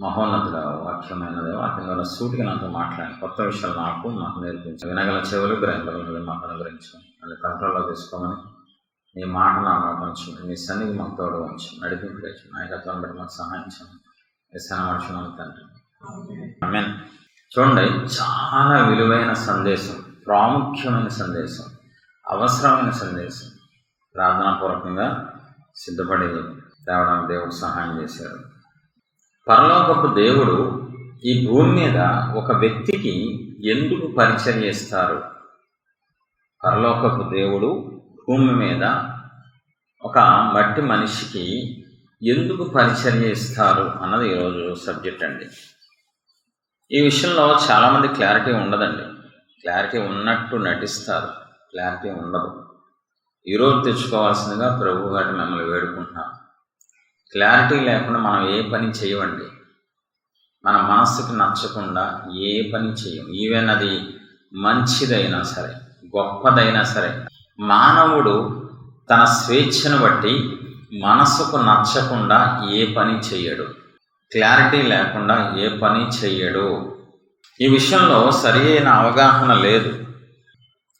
మహోన్నతుడ వాక్యమైనదే వాక్యం ద్వారా సూటిగా నాతో మాట్లాడి కొత్త విషయాలు మాకు నేర్పించు. వినగల చెవులు గ్రహింపగలది మాకు అనుగ్రహించు. అది కంట్రోల్లో తీసుకోమని నీ మాట నా నోటించు. నీ సన్నిధి మాకు తోడు ఉంచు. నడిపింపు తెచ్చు. నాయకత్వాన్ని బట్టి మాకు సహాయించండి. విశ్రామర్శనం తండ్రి. ఆమేన్. చూడండి, చాలా విలువైన సందేశం, ప్రాముఖ్యమైన సందేశం, అవసరమైన సందేశం ప్రార్థనాపూర్వకంగా సిద్ధపడి తేవడానికి దేవుడు సహాయం చేశారు. పరలోకపు దేవుడు ఈ భూమి మీద ఒక వ్యక్తికి ఎందుకు పరిచర్య చేస్తారు? పరలోకపు దేవుడు భూమి మీద ఒక మట్టి మనిషికి ఎందుకు పరిచర్య ఇస్తారు అన్నది ఈరోజు సబ్జెక్ట్ అండి. ఈ విషయంలో చాలామంది క్లారిటీ ఉండదండి. క్లారిటీ ఉన్నట్టు నటిస్తారు, క్లారిటీ ఉండదు. ఈరోజు తెచ్చుకోవాల్సిందిగా ప్రభు గారిని మిమ్మల్ని వేడుకుంటున్నాం. క్లారిటీ లేకుండా మనం ఏ పని చేయవండి. మన మనస్సుకి నచ్చకుండా ఏ పని చేయం. ఈవెన్ అది మంచిదైనా సరే, గొప్పదైనా సరే, మానవుడు తన స్వేచ్ఛను బట్టి మనసుకు నచ్చకుండా ఏ పని చెయ్యడు. క్లారిటీ లేకుండా ఏ పని చెయ్యడు. ఈ విషయంలో సరి అయిన అవగాహన లేదు.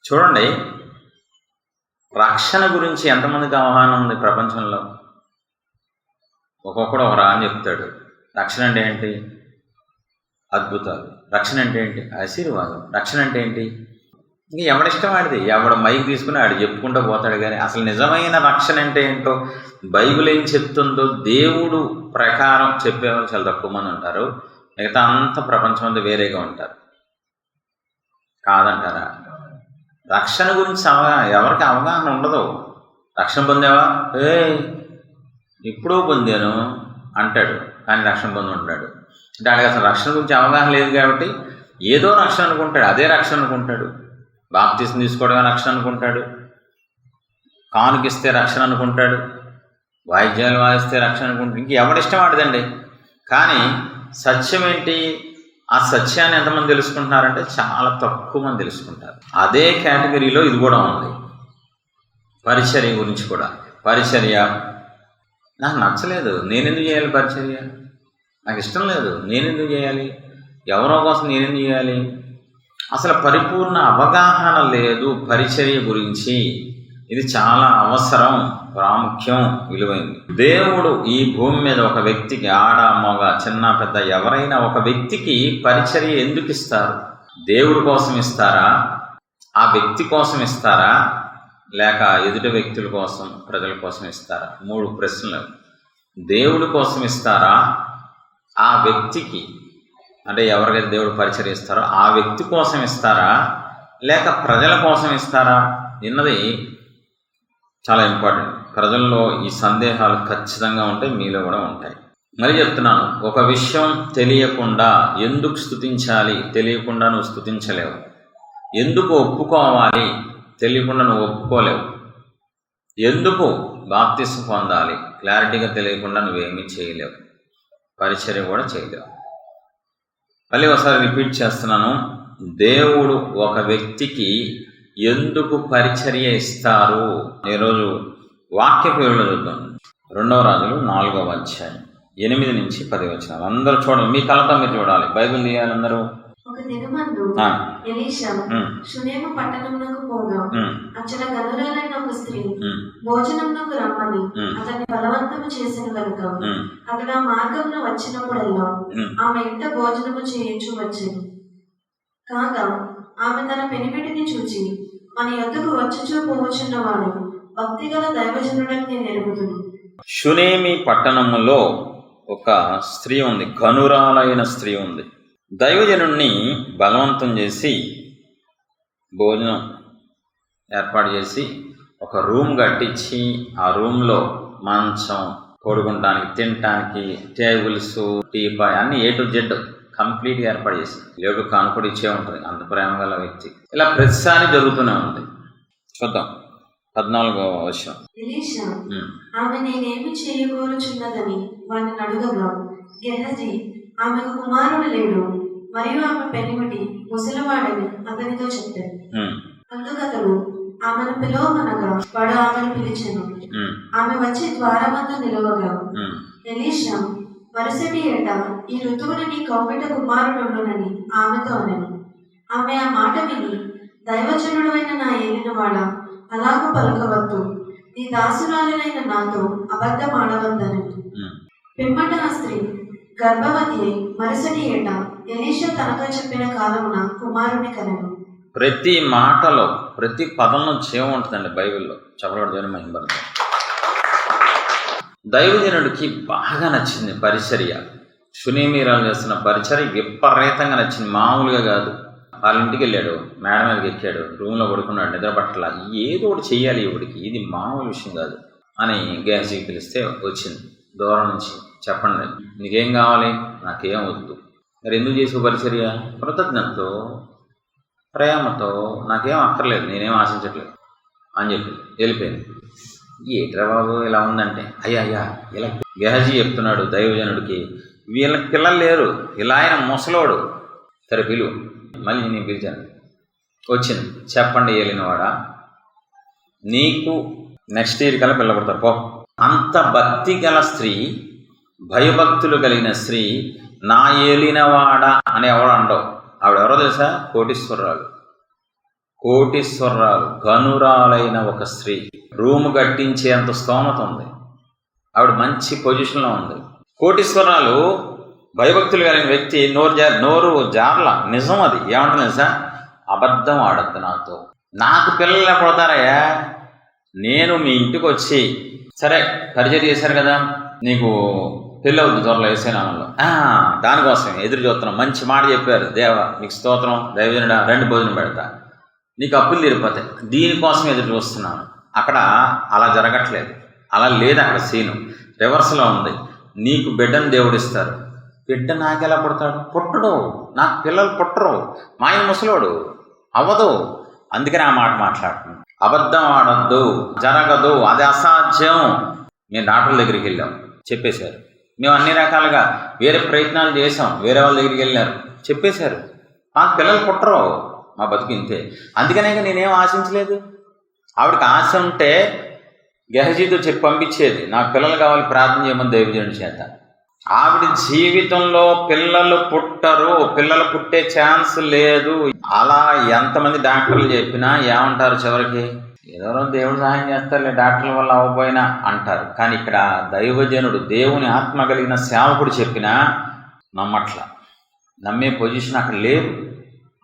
చూడండి, రక్షణ గురించి ఎంతమందికి అవగాహన ఉంది ప్రపంచంలో? ఒక్కొక్కడు ఒక రాని చెప్తాడు. రక్షణ అంటే ఏంటి? అద్భుతాలు. రక్షణ అంటే ఏంటి? ఆశీర్వాదం. రక్షణ అంటే ఏంటి? ఇంక ఎవడిష్టం ఆడిది. ఎవడ మైక్ తీసుకుని ఆడు చెప్పుకుంటూ పోతాడు. కానీ అసలు నిజమైన రక్షణ అంటే ఏంటో, బైబిల్ ఏం చెప్తుందో దేవుడు ప్రకారం చెప్పేవాళ్ళు చాలా తక్కువ మంది ఉంటారు. మిగతా అంత ప్రపంచం అంతా వేరేగా ఉంటారు. కాదంటారా? రక్షణ గురించి ఎవరికి అవగాహన ఉండదు. రక్షణ పొందావా? ఎప్పుడో పొందాను అంటాడు, కానీ రక్షణ పొంది ఉంటాడు. అంటే ఆడికి అసలు రక్షణ గురించి అవగాహన లేదు కాబట్టి ఏదో రక్షణ అనుకుంటాడు, అదే రక్షణ అనుకుంటాడు. బాప్తిసం తీసుకోవడమే రక్షణ అనుకుంటాడు, కానుకిస్తే రక్షణ అనుకుంటాడు, వాయిద్యాలు వాయిస్తే రక్షణ అనుకుంటాడు. ఇంక ఎవడిష్టం ఆడదండి. కానీ సత్యం ఏంటి? ఆ సత్యాన్ని ఎంతమంది తెలుసుకుంటున్నారంటే చాలా తక్కువ మంది తెలుసుకుంటారు. అదే కేటగిరీలో ఇది కూడా ఉంది. పరిచర్య గురించి కూడా. పరిచర్య నాకు నచ్చలేదు, నేనెందుకు చేయాలి? పరిచర్య నాకు ఇష్టం లేదు, నేనెందుకు చేయాలి? ఎవరో కోసం నేనెందుకు చేయాలి? అసలు పరిపూర్ణ అవగాహన లేదు పరిచర్య గురించి. ఇది చాలా అవసరం, ప్రాముఖ్యం, విలువైంది. దేవుడు ఈ భూమి మీద ఒక వ్యక్తికి, ఆడ మగ చిన్న పెద్ద ఎవరైనా ఒక వ్యక్తికి పరిచర్య ఎందుకు ఇస్తారు? దేవుడి కోసం ఇస్తారా? ఆ వ్యక్తి కోసం ఇస్తారా? లేక ఎదుటి వ్యక్తుల కోసం, ప్రజల కోసం ఇస్తారా? 3 ప్రశ్నలు. దేవుడి కోసం ఇస్తారా? ఆ వ్యక్తికి, అంటే ఎవరికైతే దేవుడు పరిచర్య ఇస్తారో ఆ వ్యక్తి కోసం ఇస్తారా? లేక ప్రజల కోసం ఇస్తారా? అన్నది చాలా ఇంపార్టెంట్. ప్రజల్లో ఈ సందేహాలు ఖచ్చితంగా ఉంటాయి, మీలో కూడా ఉంటాయి. మరి చెప్తున్నాను, ఒక విషయం తెలియకుండా ఎందుకు స్తుతించాలి? తెలియకుండా నువ్వు స్తుతించలేవు. ఎందుకు ఒప్పుకోవాలి? తెలియకుండా నువ్వు ఒప్పుకోలేవు. ఎందుకు బాప్తిసం పొందాలి? క్లారిటీగా తెలియకుండా నువ్వేమీ చేయలేవు, పరిచర్య కూడా చేయలేవు. మళ్ళీ ఒకసారి రిపీట్ చేస్తున్నాను. దేవుడు ఒక వ్యక్తికి ఎందుకు పరిచర్య ఇస్తారు? ఈరోజు వాక్య పేరులో చూద్దాం. 2వ రాజులు 4వ అధ్యాయం 8 నుంచి 10 వచనాలు. అందరూ చూడండి, మీ కళ్ళతో మీరు చూడాలి. బైబిల్ తీయాలి అందరూ. ఒక దినమందు ఎలీషా షునేము పట్టణమునకు పోగా అచ్చట గనురాలైన ఒక స్త్రీ భోజనమునకు రమ్మని అతన్ని బలవంతము చేసిన కనుక అతడు ఆ మార్గమున వచ్చినప్పుడల్లా ఆమె ఇంట భోజనము చేయించు వచ్చేది. కాగా ఆమె తన పెనిమిటిని చూచి, మన యొద్దకు వచ్చుచూ పోవచున్నవాడు భక్తిగల దైవజనుడని నేను ఎరుగుతున్నాను. షునేమి పట్టణములో ఒక స్త్రీ ఉంది, ఘనురాలైన స్త్రీ ఉంది. దైవజనుణ్ణి బలవంతం చేసి భోజనం ఏర్పాటు చేసి ఒక రూమ్ కట్టించి, ఆ రూమ్లో మంచం, పడుకుంటానికి, తినటానికి టేబుల్స్, టీపాయ్ అన్ని A to Z కంప్లీట్గా ఏర్పాటు చేసింది. లేడు కానుకూడ ఇచ్చే ఉంటుంది, అంత ప్రేమ గల వ్యక్తి. ఇలా ప్రతిసారి జరుగుతూనే ఉంది. చూద్దాం 14వ వచనం. ఎలీషా ఆమె నేనేమి చేయగోరుచున్నదని వాడిని అడుగగా, గెహజీ ఆమెకు కుమారుడు లేడు మరియు ఆమె పెనిమిటి ముసలివాడని అతనితో చెప్పాడు. అందుకతడు ఆమెను పిలవమనగా వాడు ఆమెను పిలిచెను. ఆమె వచ్చి ద్వారమందు నిలవగా ఎలీషా మరుసటి ఏట ఈ ఋతువున నీ కౌగిట కుమారుడుండునని ఆమెతో అనెను. ఆమె ఆ మాట విని, దైవజనుడైన నా ఏలినవాడా, అలాగూ పలకవద్దు, నీ దాసురాలైన నాతో అబద్ధం ఆడవద్దనెను. పిమ్మట ఆ స్త్రీ గర్భవతి అయి మరుసటి ఏట ఎలీషా తనతో చెప్పిన కాలమున కుమారుని కనెను. ప్రతి మాటలో ప్రతి పదంలో జీవం ఉంటుందండి బైబిల్లో. చెప్పబడి మహిమ. దైవజనుడికి బాగా నచ్చింది పరిచర్య. షునేమీరాలు చేస్తున్న పరిచర్య విపరీతంగా నచ్చింది, మామూలుగా కాదు. వాళ్ళ ఇంటికి వెళ్ళాడు, మేడ మీదకి ఎక్కాడు, రూమ్లో పడుకున్నాడు, నిద్ర పట్టల, ఏదో ఒకటి చెయ్యాలి ఇవిడికి, ఇది మామూలు విషయం కాదు అని గ్యాస్కి పిలిస్తే వచ్చింది దూరం నుంచి. చెప్పండి, నీకేం కావాలి? నాకేం వద్దు. మరి ఎందుకు చేసే పరిచర్య? కృతజ్ఞతతో, ప్రేమతో, నాకేం అక్కర్లేదు, నేనేం ఆశించట్లేదు అని చెప్పి వెళ్ళిపోయింది. ఏట్రా బాబు ఇలా ఉందంటే, అయ్యా ఇలా గెహజీ చెప్తున్నాడు దైవజనుడికి, వీళ్ళకి పిల్లలు లేరు, ఇలా ఆయన ముసలోడు, సరే పిలువు. మళ్ళీ నేను పిలిచాను, వచ్చింది. చెప్పండి ఏలినవాడా, నీకు నెక్స్ట్ ఇయర్ కల్లా పిల్ల పుడతారు పో. అంత భక్తి గల స్త్రీ, భయభక్తులు కలిగిన స్త్రీ, నా ఏలినవాడా అని ఎవడు అండవు. ఆవిడెవరో తెలుసా? కోటీశ్వరరాలు, ఘనురాలైన ఒక స్త్రీ. రూము కట్టించేంత స్తోమత ఉంది, ఆవిడ మంచి పొజిషన్లో ఉంది. కోటీశ్వరరాలు, భయభక్తులు కలిగిన వ్యక్తి, నోరు జార్ల నిజం. అది ఏమంటుంది తెలుసా? అబద్ధం ఆడద్దు నాతో. నాకు పిల్లలు పుడతారయ్యా, నేను మీ ఇంటికి వచ్చి, సరే పరిచయం చేశారు కదా, నీకు పెళ్ళి అవుతుంది త్వరలో వేసేనామంలో, దానికోసం ఎదురు చూస్తున్నాం. మంచి మాట చెప్పారు, దేవ నీకు స్తోత్రం, దైవజనుడా రెండు భోజనం పెడతా, నీకు అప్పులు తీరిపోతాయి, దీనికోసం ఎదురు చూస్తున్నాను. అక్కడ అలా జరగట్లేదు, అలా లేదు. అక్కడ సీను రివర్స్లో ఉంది. నీకు బిడ్డను దేవుడిస్తారు. బిడ్డ నాకెలా పుడతాడు? పుట్టడు, నాకు పిల్లలు పుట్టరు, మా ఆయన ముసలోడు, అవ్వదు. అందుకని ఆ మాట మాట్లాడుతున్నాను. అబద్ధం ఆడద్దు, జరగదు, అది అసాధ్యం. మేము డాక్టర్ల దగ్గరికి వెళ్ళాం, చెప్పేశారు. మేము అన్ని రకాలుగా వేరే ప్రయత్నాలు చేసాం, వేరే వాళ్ళ దగ్గరికి వెళ్ళారు, చెప్పేశారు. మాకు పిల్లలు పుట్టరు, మా బతుకు ఇంతే. అందుకనే నేనేం ఆశించలేదు. ఆవిడకి ఆశ ఉంటే గెహజీతో చెప్పి పంపించేది, నాకు పిల్లలు కావాలి, ప్రార్థన చేయమని దైవజనుడి చేత. ఆవిడ జీవితంలో పిల్లలు పుట్టరు, పిల్లలు పుట్టే ఛాన్స్ లేదు. అలా ఎంతమంది డాక్టర్లు చెప్పినా ఏమంటారు చివరికి? ఏదో దేవుడు సహాయం చేస్తారులే, డాక్టర్ల వల్ల అవ్వబోయినా అంటారు. కానీ ఇక్కడ దైవజనుడు, దేవుని ఆత్మ కలిగిన సేవకుడు చెప్పినా నమ్మట్ల, నమ్మే పొజిషన్ అక్కడ లేదు.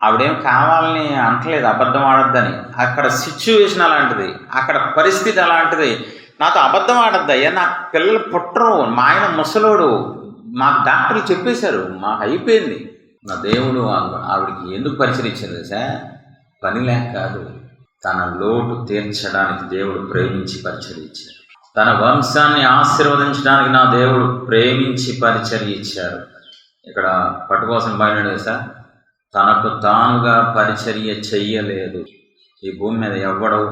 ఆవిడేం కావాలని అంటలేదు అబద్ధం ఆడద్దని. అక్కడ సిచ్యువేషన్ అలాంటిది, అక్కడ పరిస్థితి అలాంటిది. నాతో అబద్ధం ఆడద్దయ్యా, నాకు పిల్లలు పుట్టరు, మా ఆయన ముసలోడు, మాకు డాక్టర్లు చెప్పేశారు, మాకు అయిపోయింది. నా దేవుడు ఆవిడికి ఎందుకు పరిచయించింది సార్? పని లేక కాదు, తన లోటు తీర్చడానికి దేవుడు ప్రేమించి పరిచయం ఇచ్చారు. తన వంశాన్ని ఆశీర్వదించడానికి నా దేవుడు ప్రేమించి పరిచయం ఇచ్చారు. ఇక్కడ పట్టుకోసం బయలుదేరాడు సార్, తనకు తానుగా పరిచర్య చెయ్యలేదు. ఈ భూమి మీద ఎవ్వడు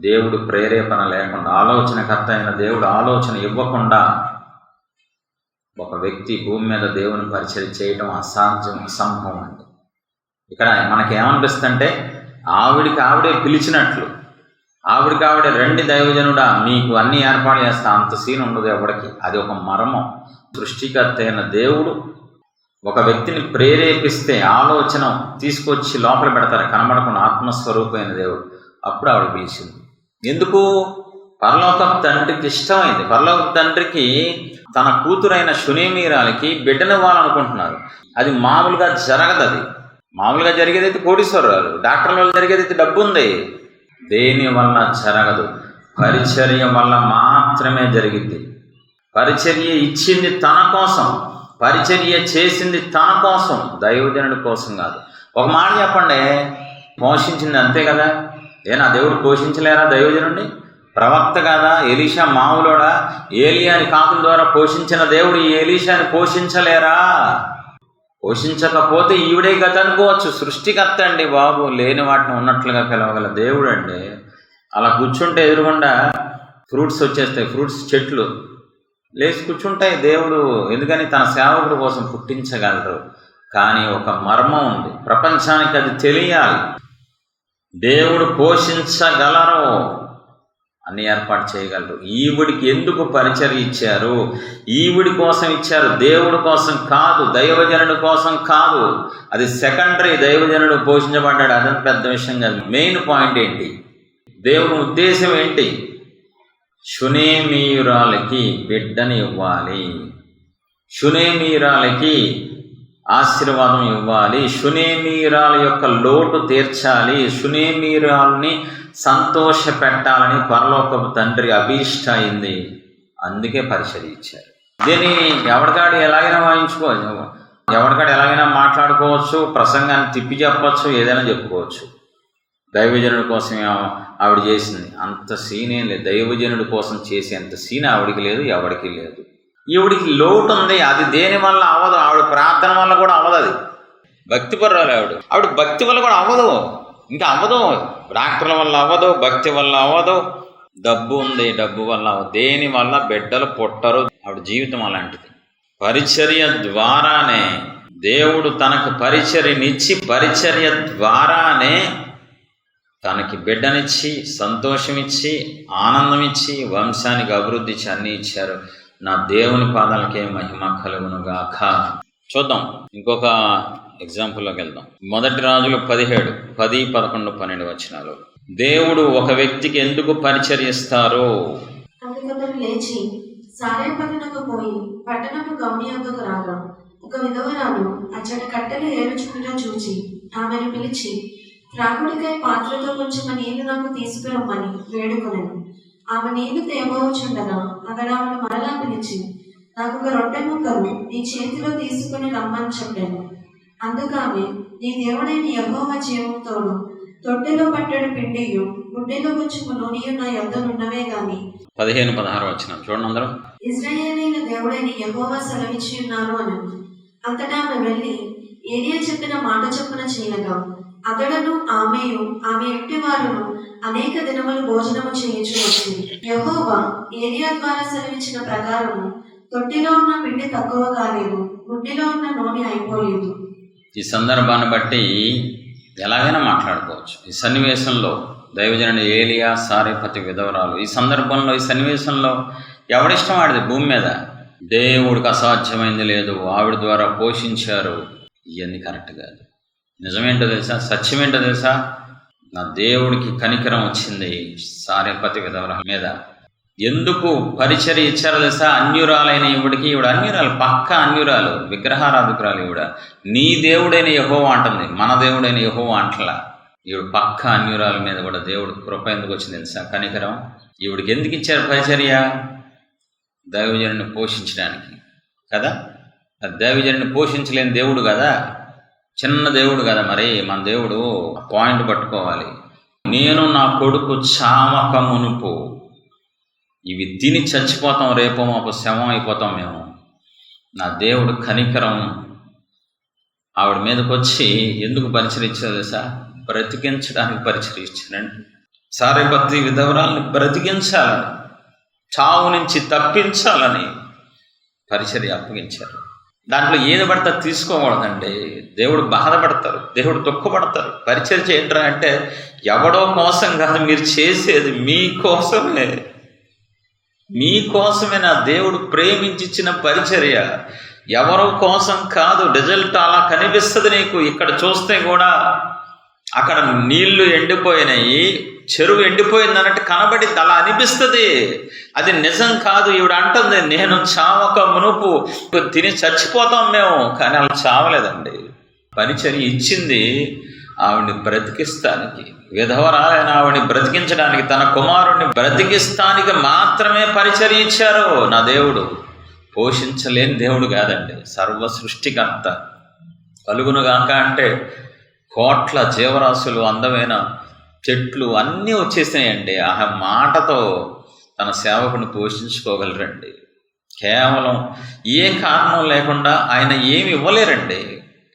దేవుడు ప్రేరేపణ లేకుండా, ఆలోచనకర్త అయిన దేవుడు ఆలోచన ఇవ్వకుండా ఒక వ్యక్తి భూమి మీద దేవుని పరిచర్య చేయటం అసాధ్యం, అసంభవం అండి. ఇక్కడ మనకేమనిపిస్తుందంటే ఆవిడికి ఆవిడే పిలిచినట్లు, ఆవిడికి ఆవిడే రండి దైవజనుడా మీకు అన్ని ఏర్పాటు చేస్తా, అంత సీన్ ఉండదు ఎవడికి. అది ఒక మర్మం. సృష్టికర్త అయిన దేవుడు ఒక వ్యక్తిని ప్రేరేపిస్తే ఆలోచన తీసుకొచ్చి లోపల పెడతారు, కనబడకుండా ఆత్మస్వరూపమైన దేవుడు. అప్పుడు ఆవిడ పిలిచింది. ఎందుకు? పరలోకపు తండ్రికి ఇష్టమైంది. పరలోకపు తండ్రికి తన కూతురైన షునేమీరాలకి బిడ్డనివ్వాలనుకుంటున్నారు. అది మామూలుగా జరగదు. అది మామూలుగా జరిగేదైతే కోటీశ్వరరాలు, డాక్టర్ల వల్ల జరిగేదైతే డబ్బు ఉంది. దేని వల్ల జరగదు, పరిచర్య వల్ల మాత్రమే జరిగింది. పరిచర్య ఇచ్చింది తన కోసం, పరిచర్య చేసింది తన కోసం, దైవజనుడి కోసం కాదు. ఒక మాట చెప్పండి, పోషించింది అంతే కదా. నా దేవుడు పోషించలేరా దైవజనుడిని? ప్రవక్త కాదా? ఎలీషా మామూలోడా? ఏలియాని కాకుల ద్వారా పోషించిన దేవుడు ఈ ఎలీషాని పోషించలేరా? పోషించకపోతే ఈవిడే గత అనుకోవచ్చు. సృష్టికర్త అండి బాబు, లేని వాటిని ఉన్నట్లుగా పిలవగల దేవుడు అండి. అలా కూర్చుంటే ఎదురుగుండా ఫ్రూట్స్ వచ్చేస్తాయి, ఫ్రూట్స్ చెట్లు లేచి కూర్చుంటాయి. దేవుడు ఎందుకని తన సేవకుడి కోసం పుట్టించగలరు. కానీ ఒక మర్మం ఉంది, ప్రపంచానికి అది తెలియాలి. దేవుడు పోషించగలరు, అన్ని ఏర్పాటు చేయగలరు. ఈవిడికి ఎందుకు పరిచర్య ఇచ్చారు? ఈవిడి కోసం ఇచ్చారు, దేవుడి కోసం కాదు, దైవజనుడి కోసం కాదు. అది సెకండరీ. దైవజనుడు పోషించబడ్డాడు, అదంత పెద్ద విషయం కాదు. మెయిన్ పాయింట్ ఏంటి? దేవుని ఉద్దేశం ఏంటి? షునేమీయురాలకి బిడ్డని ఇవ్వాలి, షునేమీయురాలకి ఆశీర్వాదం ఇవ్వాలి, షునేమీయురాల యొక్క లోటు తీర్చాలి, షునేమీయురాల్ని సంతోష పెట్టాలని పరలోకపు తండ్రి అభీష్ట అయింది. అందుకే పరిచర్య ఇచ్చారు. దీన్ని ఎవరికాడు ఎలాగైనా వాయించుకోవచ్చు, ఎవరికాడు ఎలాగైనా మాట్లాడుకోవచ్చు, ప్రసంగాన్ని తిప్పి చెప్పచ్చు, ఏదైనా చెప్పుకోవచ్చు. దైవజనుడి కోసం ఆవిడ చేసింది అంత సీన్ ఏం లేదు. దైవజనుడి కోసం చేసేంత సీన్ ఆవిడికి లేదు, ఎవరికి లేదు. ఈవిడికి లోటు ఉంది, అది దేని వల్ల అవ్వదు. ఆవిడ ప్రార్థన వల్ల కూడా అవ్వదు. అది భక్తిపరురాలు ఆవిడ భక్తి వల్ల కూడా అవ్వదు, ఇంకా అవ్వదు. డాక్టర్ల వల్ల అవ్వదు, భక్తి వల్ల అవ్వదు. డబ్బు ఉంది, డబ్బు వల్ల అవ్వదు. దేని వల్ల బిడ్డలు పుట్టరు. ఆవిడ జీవితం అలాంటిది. పరిచర్య ద్వారానే దేవుడు తనకు పరిచర్యనిచ్చి, పరిచర్య ద్వారానే తనకి బిడ్డనిచ్చి, సంతోషమిచ్చి, ఆనందమిచ్చి, వంశానికి అభివృద్ధి ఇచ్చి అన్నీ ఇచ్చారు. నా దేవుని పాదాలకే మహిమ కలుగునుగాక. చూద్దాం, ఇంకొక ఎగ్జాంపుల్లోకి వెళ్దాం. 1 రాజులు 17, 10, 11, 12 వచనాలు. దేవుడు ఒక వ్యక్తికి ఎందుకు పరిచర్యిస్తారు? అందుకతడు లేచి సారేపట్టణకు పోయి పట్టణపు గౌని యొద్దకు రాగా ఒక విధవరాలు అచ్చట కట్టెలు ఏరుచుకుంటూ చూచి ఆమెను పిలిచి, త్రాగుడికై పాత్రతో కొంచెం నీళ్లు నాకు తీసుకురమ్మని వేడుకొనెను. ఆమె నీళ్లు తేబోచుండగా అక్కడ ఆమెను మరలా పిలిచి, నాకు ఒక రొట్టె ముక్కలు నీ చేతిలో తీసుకుని రమ్మని చెప్పాను. అందుకామె, నీ దేవుడైన యెహోవా జీవంతోడు తొట్టెలో పట్టెడు పిండియు గుడ్డెలో కొంచెము నూనెయు నా యొద్దనున్నవే గాని 15, 16 వచనం చూడండి అందరూ. ఇశ్రాయేలీయుల దేవుడైన యెహోవా సెలవిచ్చి ఉన్నారు అని. అంతటా ఆమె వెళ్ళి ఏలియా చెప్పిన మాట చొప్పున చేయగా అతడును ఆమెయు ఆమె ఇంటి వారును అనేక దినములు భోజనము చేయించు వచ్చింది. యెహోవా ఏలియా ద్వారా సెలవిచ్చిన ప్రకారము తొట్టిలో ఉన్న పిండి తక్కువ కాలేదు, గుడ్డిలో ఉన్న నూనె అయిపోలేదు. ఈ సందర్భాన్ని బట్టి ఎలాగైనా మాట్లాడుకోవచ్చు. ఈ సన్నివేశంలో దైవజనుడు ఏలియా, సారేపతి విధవరాలు, ఈ సందర్భంలో, ఈ సన్నివేశంలో ఎవడిష్టం ఆడిది భూమి మీద. దేవుడికి అసాధ్యమైంది లేదు, ఆవిడ ద్వారా పోషించారు. ఇవన్నీ కరెక్ట్ కాదు. నిజమేంటో తెలుసా? సత్యమేంటో తెలుసా? నా దేవుడికి కనికరం వచ్చింది సారేపతి విధవరాల మీద. ఎందుకు పరిచర్య ఇచ్చారో తెలుసా? అన్యురాలైన ఈవిడికి, ఈవిడ అన్యురాలు, పక్క అన్యురాలు, విగ్రహారాధికురాలు. ఈవిడ నీ దేవుడైన యెహోవా అంటుంది, మన దేవుడైన యెహోవా అంటలా. ఈవిడ పక్క అన్యురాల మీద కూడా దేవుడు కృప ఎందుకు వచ్చింది తెలుసా? కనికరం. ఈవిడికి ఎందుకు ఇచ్చారు పరిచర్య? దైవజనుడిని పోషించడానికి కదా. దైవజనుడిని పోషించలేని దేవుడు కదా, చిన్న దేవుడు కదా. మరి మన దేవుడు పాయింట్ పట్టుకోవాలి. నేను నా కొడుకు చామక మునుపు ఇవి తిని చచ్చిపోతాం, రేపో మాకు శవం అయిపోతాం మేము. నా దేవుడు కనికరం ఆవిడ మీదకి వచ్చి ఎందుకు పరిచరించారు తెలుసా? బ్రతికించడానికి పరిచరించారండి. సారేపతి విధవరాల్ని బ్రతికించాలని, చావు నుంచి తప్పించాలని పరిచర్య అప్పగించారు. దాంట్లో ఏది పడితే తీసుకోకూడదండి. దేవుడు బాధపడతారు, దేవుడు దుఃఖపడతారు. పరిచర్య ఏంట్రా అంటే ఎవడో కోసం కాదు, మీరు చేసేది మీకోసమే. మీకోసమే నా దేవుడు ప్రేమించిచ్చిన పరిచర్య, ఎవరో కోసం కాదు. రిజల్ట్ అలా కనిపిస్తుంది నీకు. ఇక్కడ చూస్తే కూడా అక్కడ నీళ్లు ఎండిపోయినాయి, చెరువు ఎండిపోయింది అన్నట్టు కనబడింది, అలా అనిపిస్తుంది. అది నిజం కాదు. ఈవిడ అంటుంది, నేను చావక మునుపు తిని చచ్చిపోతాం మేము, కానీ అలా చావలేదండి. పరిచర్య ఇచ్చింది ఆవిడ్ని బ్రతికిస్తానికి, విధవరాలైన ఆవిడ్ని బ్రతికించడానికి, తన కుమారుణ్ణి బ్రతికిస్తానికి మాత్రమే పరిచర్య ఇచ్చారు. నా దేవుడు పోషించలేని దేవుడు కాదండి, సర్వ సృష్టికర్త. కలుగునుగాక అంటే కోట్ల జీవరాశులు, అందమైన చెట్లు అన్నీ వచ్చేసినాయండి. ఆ మాటతో తన సేవకుని పోషించుకోగలరండి. కేవలం ఏ కారణం లేకుండా ఆయన ఏమి ఇవ్వలేరండి.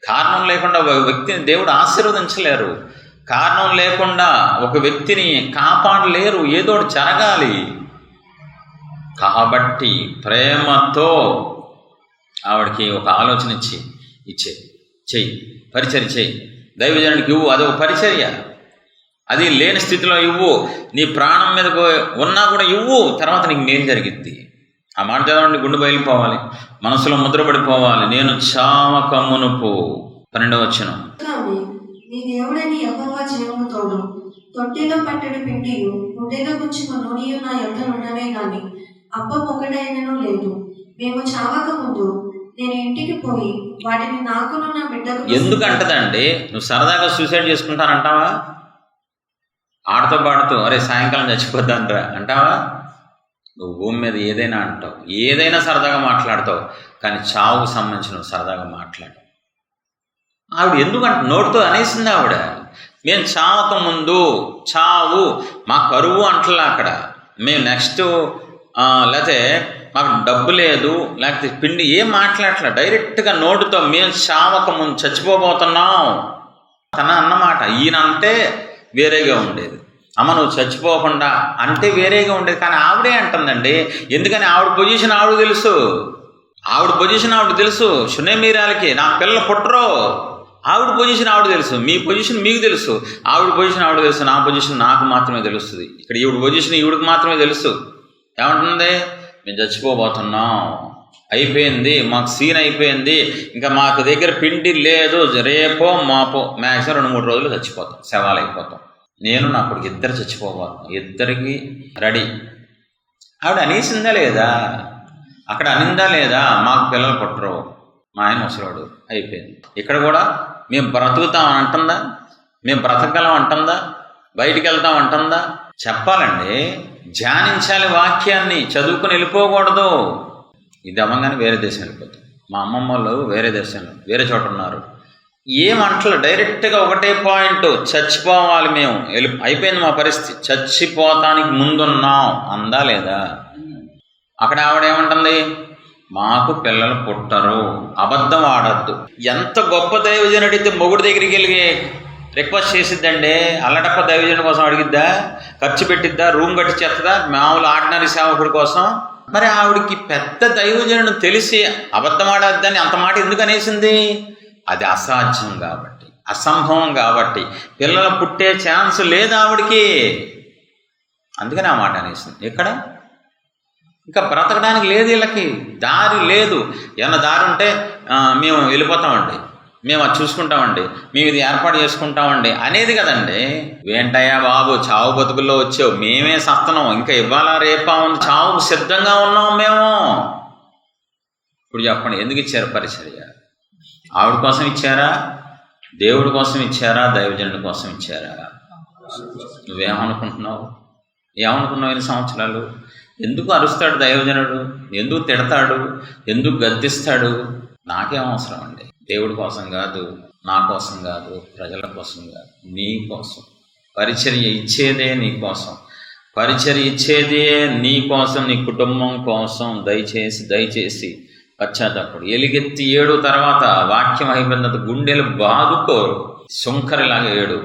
కారణం లేకుండా ఒక వ్యక్తిని దేవుడు ఆశీర్వదించలేరు. కారణం లేకుండా ఒక వ్యక్తిని కాపాడలేరు. ఏదో జరగాలి. కాబట్టి ప్రేమతో ఆవిడకి ఒక ఆలోచన చెయ్యి, పరిచర్య చెయ్యి, దైవజనుడికి ఇవ్వు, అదొక పరిచర్య. అది లేని స్థితిలో ఇవ్వు, నీ ప్రాణం మీదకు ఉన్నా కూడా ఇవ్వు, తర్వాత నీకు మేలు జరిగిద్ది. ఆ మాట చదవండి, గుండె బయలుపోవాలి, మనసులో ముద్రపడిపోవాలి. నేను చావక మునుపు 12వ వచనం. నీ దేవుడని యెహోవా జీవము తోడు, తొట్టిలో పట్టెడు పిండియు గుండెలో గుంచిన నూనెయు నా యొద్ద ఉన్నవే గాని అప్పం ఒకటైనను లేదు. మేము చావక ముందు నేను ఇంటికి పోయి వాటిని నాకును నా బిడ్డకు. ఎందుకంటదండి, నువ్వు సరదాగా సూసైడ్ చేసుకుంటానంటావా? ఆడుతూ పాడుతూ అరే సాయంకాలం చచ్చిపోద్దాంట్రా అంటావా? నువ్వు భూమి మీద ఏదైనా అంటావు, ఏదైనా సరదాగా మాట్లాడతావు, కానీ చావుకు సంబంధించి నువ్వు సరదాగా మాట్లాడు. ఆవిడ ఎందుకంట నోటితో అనేసింది ఆవిడ, మేము చావక ముందు, చావు మా కరువు అంటలా అక్కడ, మేము నెక్స్ట్ లేకపోతే మాకు డబ్బు లేదు, లేకపోతే పిండి ఏం మాట్లాడట్లా, డైరెక్ట్గా నోటితో మేము చావక ముందు చచ్చిపోబోతున్నాం తన అన్నమాట. ఈయన అంటే వేరేగా ఉండేది, అమ్మ నువ్వు చచ్చిపోకుండా అంటే వేరేగా ఉండేది. కానీ ఆవిడే అంటుందండి, ఎందుకని ఆవిడ పొజిషన్ ఆవిడ తెలుసు, ఆవిడ పొజిషన్ ఆవిడ తెలుసు. షునేమీరాలకి నా పిల్లలు పుట్టరు, ఆవిడ పొజిషన్ ఆవిడ తెలుసు, మీ పొజిషన్ మీకు తెలుసు. ఆవిడ పొజిషన్ ఆవిడ తెలుసు, నా పొజిషన్ నాకు మాత్రమే తెలుస్తుంది. ఇక్కడ ఈవిడ పొజిషన్ ఈవిడికి మాత్రమే తెలుసు. ఏమంటుంది, మేము చచ్చిపోబోతున్నాం, అయిపోయింది, మాకు సీన్ అయిపోయింది, ఇంకా మాకు దగ్గర పిండి లేదు, రేపో మాపో మ్యాక్సిమం 2-3 రోజులు చచ్చిపోతాం, శవాలు అయిపోతాం. నేను నా కొడుకు ఇద్దరు చచ్చిపోబోతున్నాం, ఇద్దరికి రెడీ. ఆవిడ అనేసిందా లేదా, అక్కడ అనిందా లేదా, మాకు పిల్లలు పుట్టరు, మా ఆయన ముసలాడు, అయిపోయింది. ఇక్కడ కూడా మేము బ్రతుకుతాం అంటుందా, మేము బ్రతకగలం అంటుందా, బయటికి వెళ్తాం అంటుందా? చెప్పాలండి, ధ్యానించాలి వాక్యాన్ని, చదువుకుని వెళ్ళిపోకూడదు. ఇది అవ్వగానే వేరే దేశం వెళ్ళిపోతాం. మా అమ్మమ్మ వాళ్ళు వేరే దేశంలో వేరే చోట ఉన్నారు, ఏమంటలు డైరెక్ట్గా ఒకటే పాయింట్, చచ్చిపోవాలి మేము, అయిపోయింది మా పరిస్థితి, చచ్చిపోతానికి ముందున్నాం అందా లేదా? అక్కడ ఆవిడ ఏమంటుంది, మాకు పిల్లలు పుట్టరు, అబద్ధం ఆడద్దు. ఎంత గొప్ప దైవజనుడైతే మొగుడు దగ్గరికి వెళ్ళి రిక్వెస్ట్ చేసిద్దండి, అల్లటప్ప దైవజనుడి కోసం అడిగిద్దా, ఖర్చు పెట్టిద్దా, రూమ్ కట్టించేస్తుందా మామూలు ఆర్డినరీ సేవకుడి కోసం? మరి ఆవిడికి పెద్ద దైవజనుడు తెలిసి అబద్ధం ఆడద్దని అంత మాట ఎందుకు అనేసింది? అది అసాధ్యం కాబట్టి, అసంభవం కాబట్టి, పిల్లలు పుట్టే ఛాన్స్ లేదు ఆవిడికి, అందుకని ఆ మాట అనేసింది. ఎక్కడ ఇంకా బ్రతకడానికి లేదు, వీళ్ళకి దారి లేదు. ఏమన్నా దారి ఉంటే మేము వెళ్ళిపోతామండి, మేము అది చూసుకుంటామండి, మేము ఇది ఏర్పాటు చేసుకుంటామండి అనేది కదండి. ఏంటయ్యా బాబు, చావు బతుకుల్లో వచ్చావు, మేమే సస్తున్నాం, ఇంకా ఇవ్వాలా రేపా ఉంది, చావుకు సిద్ధంగా ఉన్నాం మేము. ఇప్పుడు చెప్పండి, ఎందుకు ఇచ్చారు పరిచర్య? ఆవిడ కోసం ఇచ్చారా, దేవుడి కోసం ఇచ్చారా, దైవజనుడి కోసం ఇచ్చారా? నువ్వేమనుకుంటున్నావు? ఏమనుకున్నావు? 5 సంవత్సరాలు ఎందుకు అరుస్తాడు దైవజనుడు, ఎందుకు తిడతాడు, ఎందుకు గద్దిస్తాడు? నాకేం అవసరం అండి? దేవుడి కోసం కాదు, నా కోసం కాదు, ప్రజల కోసం కాదు, నీ కోసం. పరిచర్య ఇచ్చేదే నీ కోసం, పరిచర్య ఇచ్చేదే నీ కోసం, నీ కుటుంబం కోసం. దయచేసి పశ్చాత్తాపడు, ఎలుగెత్తి ఏడు, తర్వాత వాక్యం అయిపోయినంత గుండెలు బాదుకోరు, శంకరిలాగా ఏడు.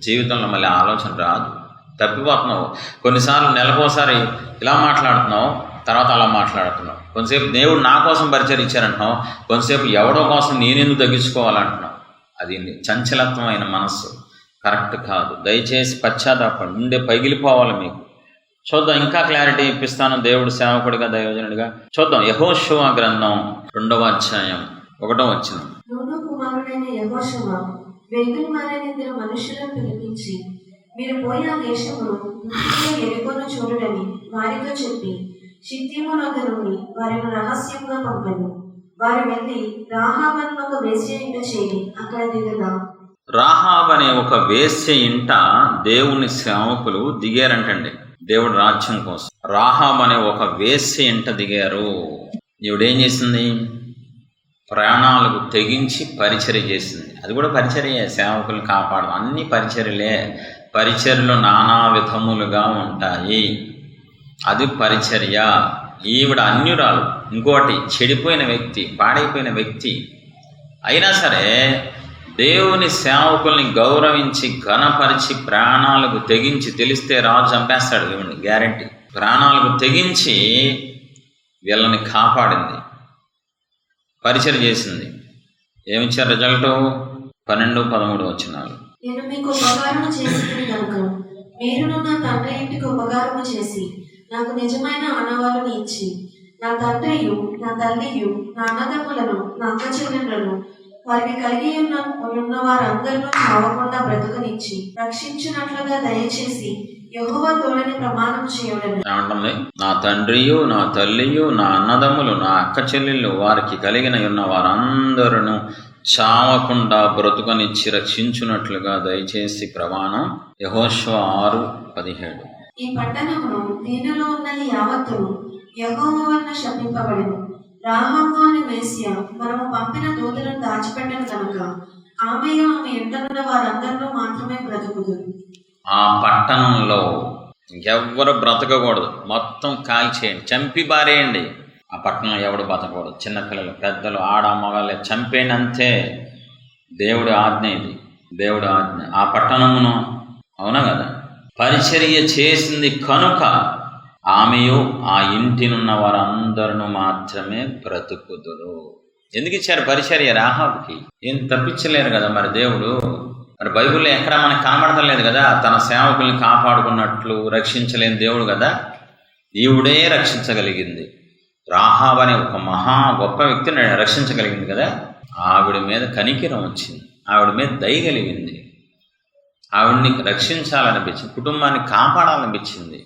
జీవితంలో మళ్ళీ ఆలోచన రాదు, తప్పిపోతున్నావు. కొన్నిసార్లు నెలకోసారి ఇలా మాట్లాడుతున్నావు, తర్వాత అలా మాట్లాడుతున్నావు. కొంతసేపు దేవుడు నా కోసం పరిచయం ఇచ్చారంటున్నావు, కొంతసేపు ఎవడో కోసం నేనెందుకు తగ్గించుకోవాలంటున్నావు. అది చంచలత్వమైన మనస్సు, కరెక్ట్ కాదు. దయచేసి పశ్చాత్తాపడి, ఉండే పగిలిపోవాలి మీకు. చూద్దాం, ఇంకా క్లారిటీ ఇప్పిస్తాను దేవుడు సేవకుడిగా, దైవజనుడిగా. చూద్దాం, యెహోషువ గ్రంథం 2వ అధ్యాయం 1వ వచనం. నూను కుమారుడైన యెహోషువ వెలుగును మారిన 2 మనుషులను పిలిపించి, మీరు పోయి ఆ దేశమును ఎరికోను చూడడని వారితో చెప్పి షిత్తీము నొద్ద నుండి వారిని రహస్యంగా పంపెను. వారు వెళ్ళి రాహాబు అనే ఒక వేశ్య ఇంట చేరి అక్కడ దిగగా, రాహాబు అనే ఒక వేశ్య ఇంట దేవుని సేవకులు దిగారంటండి, దేవుడి రాజ్యం కోసం. రాహాబు అనే ఒక వేశ్య ఇంట దిగారు. ఈవిడేం చేసింది? ప్రాణాలకు తెగించి పరిచర్య చేసింది. అది కూడా పరిచర్యే, సేవకులు కాపాడడం, అన్ని పరిచర్యలే. పరిచర్యలు నానా విధములుగా ఉంటాయి, అది పరిచర్య. ఈవిడ అన్యురాలు, ఇంకోటి చెడిపోయిన వ్యక్తి, పాడైపోయిన వ్యక్తి. అయినా సరే దేవుని సేవకుల్ని గౌరవించి ఘనపరిచి ప్రాణాలకు తెగించి, తెలిస్తే రాజు చంపేస్తాడు ఇవ్వండి గ్యారంటీ, ప్రాణాలకు తెగించి వీళ్ళని కాపాడింది, పరిచర్య చేసింది. ఏమిచ్చారు రిజల్ట్? 12-13 వచనాలు. నేను మీకు ఉపకారము చేసింది కనుక మీరును నా తండ్రి ఇంటికి ఉపకారము చేసి నాకు నిజమైన ఆనవాళ్ళను ఇచ్చి నా తండ్రియు నా తల్లియు నా అన్నదమ్ములను నా అక్క చెల్లెళ్ళను వారికి కలిగి ఉన్న వారందరినూ చావకుండా బ్రతుకునిచ్చి రక్షించినట్లుగా దయచేసి యెహోవా తోడని ప్రమాణం చేయడని. ఏమంటుంది? నా తండ్రియు నా తల్లియు నా అన్నదమ్ములు నా అక్క చెల్లెళ్ళు వారికి కలిగిన ఉన్న వారందరూ చావకుండా బ్రతుకనిచ్చి రక్షించున్నట్లుగా దయచేసి ప్రమాణం. యెహోషువ 6:17. ఈ పట్టణమును దీనిలో ఉన్నది యావత్తును యెహోవా వలన శపింపబడెను. రాహాబు అనే వేశ్య మనము పంపిన దూతలను దాచిపెట్టను కనుక ఆమెయు ఆమె ఇంటనున్న వారందరిలో మాత్రమే బ్రతుకుదురు. ఆ పట్టణంలో ఇంకెవ్వరు బ్రతకకూడదు, మొత్తం కాల్చేయండి, చంపి బారేయండి. ఆ పట్టణంలో ఎవడు బ్రతకూడదు, చిన్నపిల్లలు పెద్దలు ఆడ మగలే చంపేయండి, అంతే. దేవుడి ఆజ్ఞ ఇది, దేవుడి ఆజ్ఞ. ఆ పట్టణమును, అవునా కదా, పరిచర్య చేసింది కనుక ఆమెయు ఆ ఇంటినున్న వారందరూ మాత్రమే బ్రతుకుదురు. ఎందుకు ఇచ్చారు పరిచర్య రాహాబుకి? ఏం తప్పించలేరు కదా మరి దేవుడు. మరి బైబిల్లో ఎక్కడా మనకు కనబడతలేదు కదా తన సేవకుల్ని కాపాడుకున్నట్లు రక్షించలేని దేవుడు కదా. ఈవిడే రక్షించగలిగింది. రాహాబు అనే ఒక మహా గొప్ప వ్యక్తిని రక్షించగలిగింది కదా. ఆవిడ మీద కనికిరం వచ్చింది, ఆవిడ మీద దయ కలిగింది, ఆవిడ్ని రక్షించాలనిపించింది, కుటుంబాన్ని కాపాడాలనిపించింది.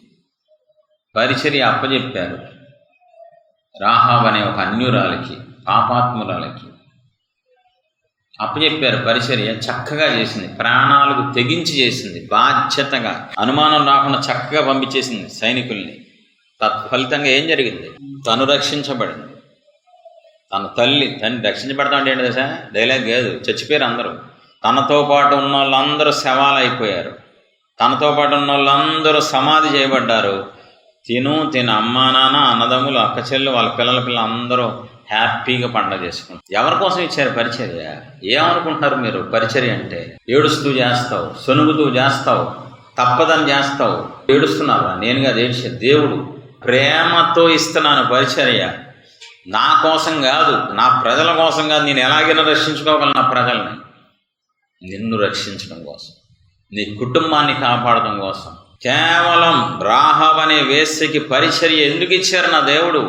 పరిచర్య అప్పచెప్పారు రాహాబు అనే ఒక అన్యురాలికి, పాపాత్మురాలకి అప్పచెప్పారు. పరిచర్య చక్కగా చేసింది, ప్రాణాలకు తెగించి చేసింది, బాధ్యతగా, అనుమానం రాకుండా చక్కగా పంపించేసింది సైనికుల్ని. తత్ఫలితంగా ఏం జరిగింది? తను రక్షించబడింది, తన తండ్రి రక్షించబడతామంటే ఏంటి దశ? డైలాగ్ కాదు, చచ్చిపోయారు అందరూ. తనతో పాటు ఉన్న వాళ్ళందరూ శవాలైపోయారు, తనతో పాటు ఉన్న వాళ్ళందరూ సమాధి చేయబడ్డారు. తిన అమ్మా నాన్న అన్నదమ్ములు అక్క చెల్లు వాళ్ళ పిల్లల అందరూ హ్యాపీగా పండగ చేసుకుంటారు. ఎవరి కోసం ఇచ్చారు పరిచర్య? ఏమనుకుంటున్నారు మీరు? పరిచర్య అంటే ఏడుస్తూ చేస్తావు, సొనుగుతూ చేస్తావు, తప్పదని చేస్తావు. ఏడుస్తున్నారా? నేను కాదు ఏడ్చే, దేవుడు ప్రేమతో ఇస్తున్నాను పరిచర్య. నా కోసం కాదు, నా ప్రజల కోసం కాదు. నేను ఎలాగైనా రక్షించుకోగలను నా ప్రజల్ని, నిన్ను రక్షించడం కోసం, నీ కుటుంబాన్ని కాపాడటం కోసం. కేవలం రాహాబు అనే వేశ్యకి పరిచర్య ఎందుకు ఇచ్చారు నా దేవుడు?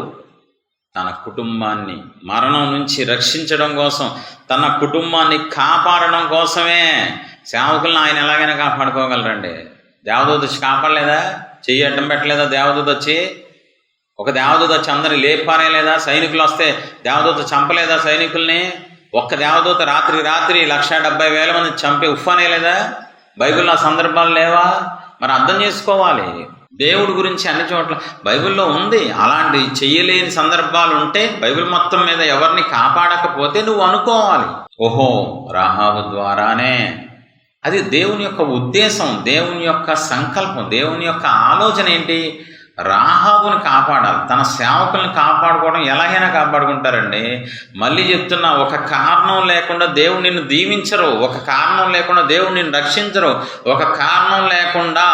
తన కుటుంబాన్ని మరణం నుంచి రక్షించడం కోసం, తన కుటుంబాన్ని కాపాడడం కోసమే. సేవకులను ఆయన ఎలాగైనా కాపాడుకోగలరండి. దేవదూత వచ్చి కాపాడలేదా? చెయ్యి అడ్డం పెట్టలేదా దేవదూత వచ్చి? ఒక దేవదూత వచ్చి అందరిని లేపారేలేదా? సైనికులు వస్తే దేవదూత చంపలేదా సైనికుల్ని? ఒక్క దేవదూత రాత్రి 170,000 మంది చంపి ఉఫ్ఫనేలేదా? బైబిల్లో ఆ సందర్భాలు లేవా? మరి అర్థం చేసుకోవాలి. దేవుడి గురించి అన్ని చోట్ల బైబిల్లో ఉంది. అలాంటి చెయ్యలేని సందర్భాలు ఉంటే బైబిల్ మొత్తం మీద ఎవరిని కాపాడకపోతే నువ్వు అనుకోవాలి, ఓహో రాహాబు ద్వారానే. అది దేవుని యొక్క ఉద్దేశం, దేవుని యొక్క సంకల్పం, దేవుని యొక్క ఆలోచన ఏంటి? రాహాబుని కాపాడాలి. తన సేవకుల్ని కాపాడుకోవడం ఎలాగైనా కాపాడుకుంటారండి. మళ్ళీ చెప్తున్నా, ఒక కారణం లేకుండా దేవుడు నిన్ను దీవించరు, ఒక కారణం లేకుండా దేవుడు నిన్ను రక్షించరు, ఒక కారణం లేకుండా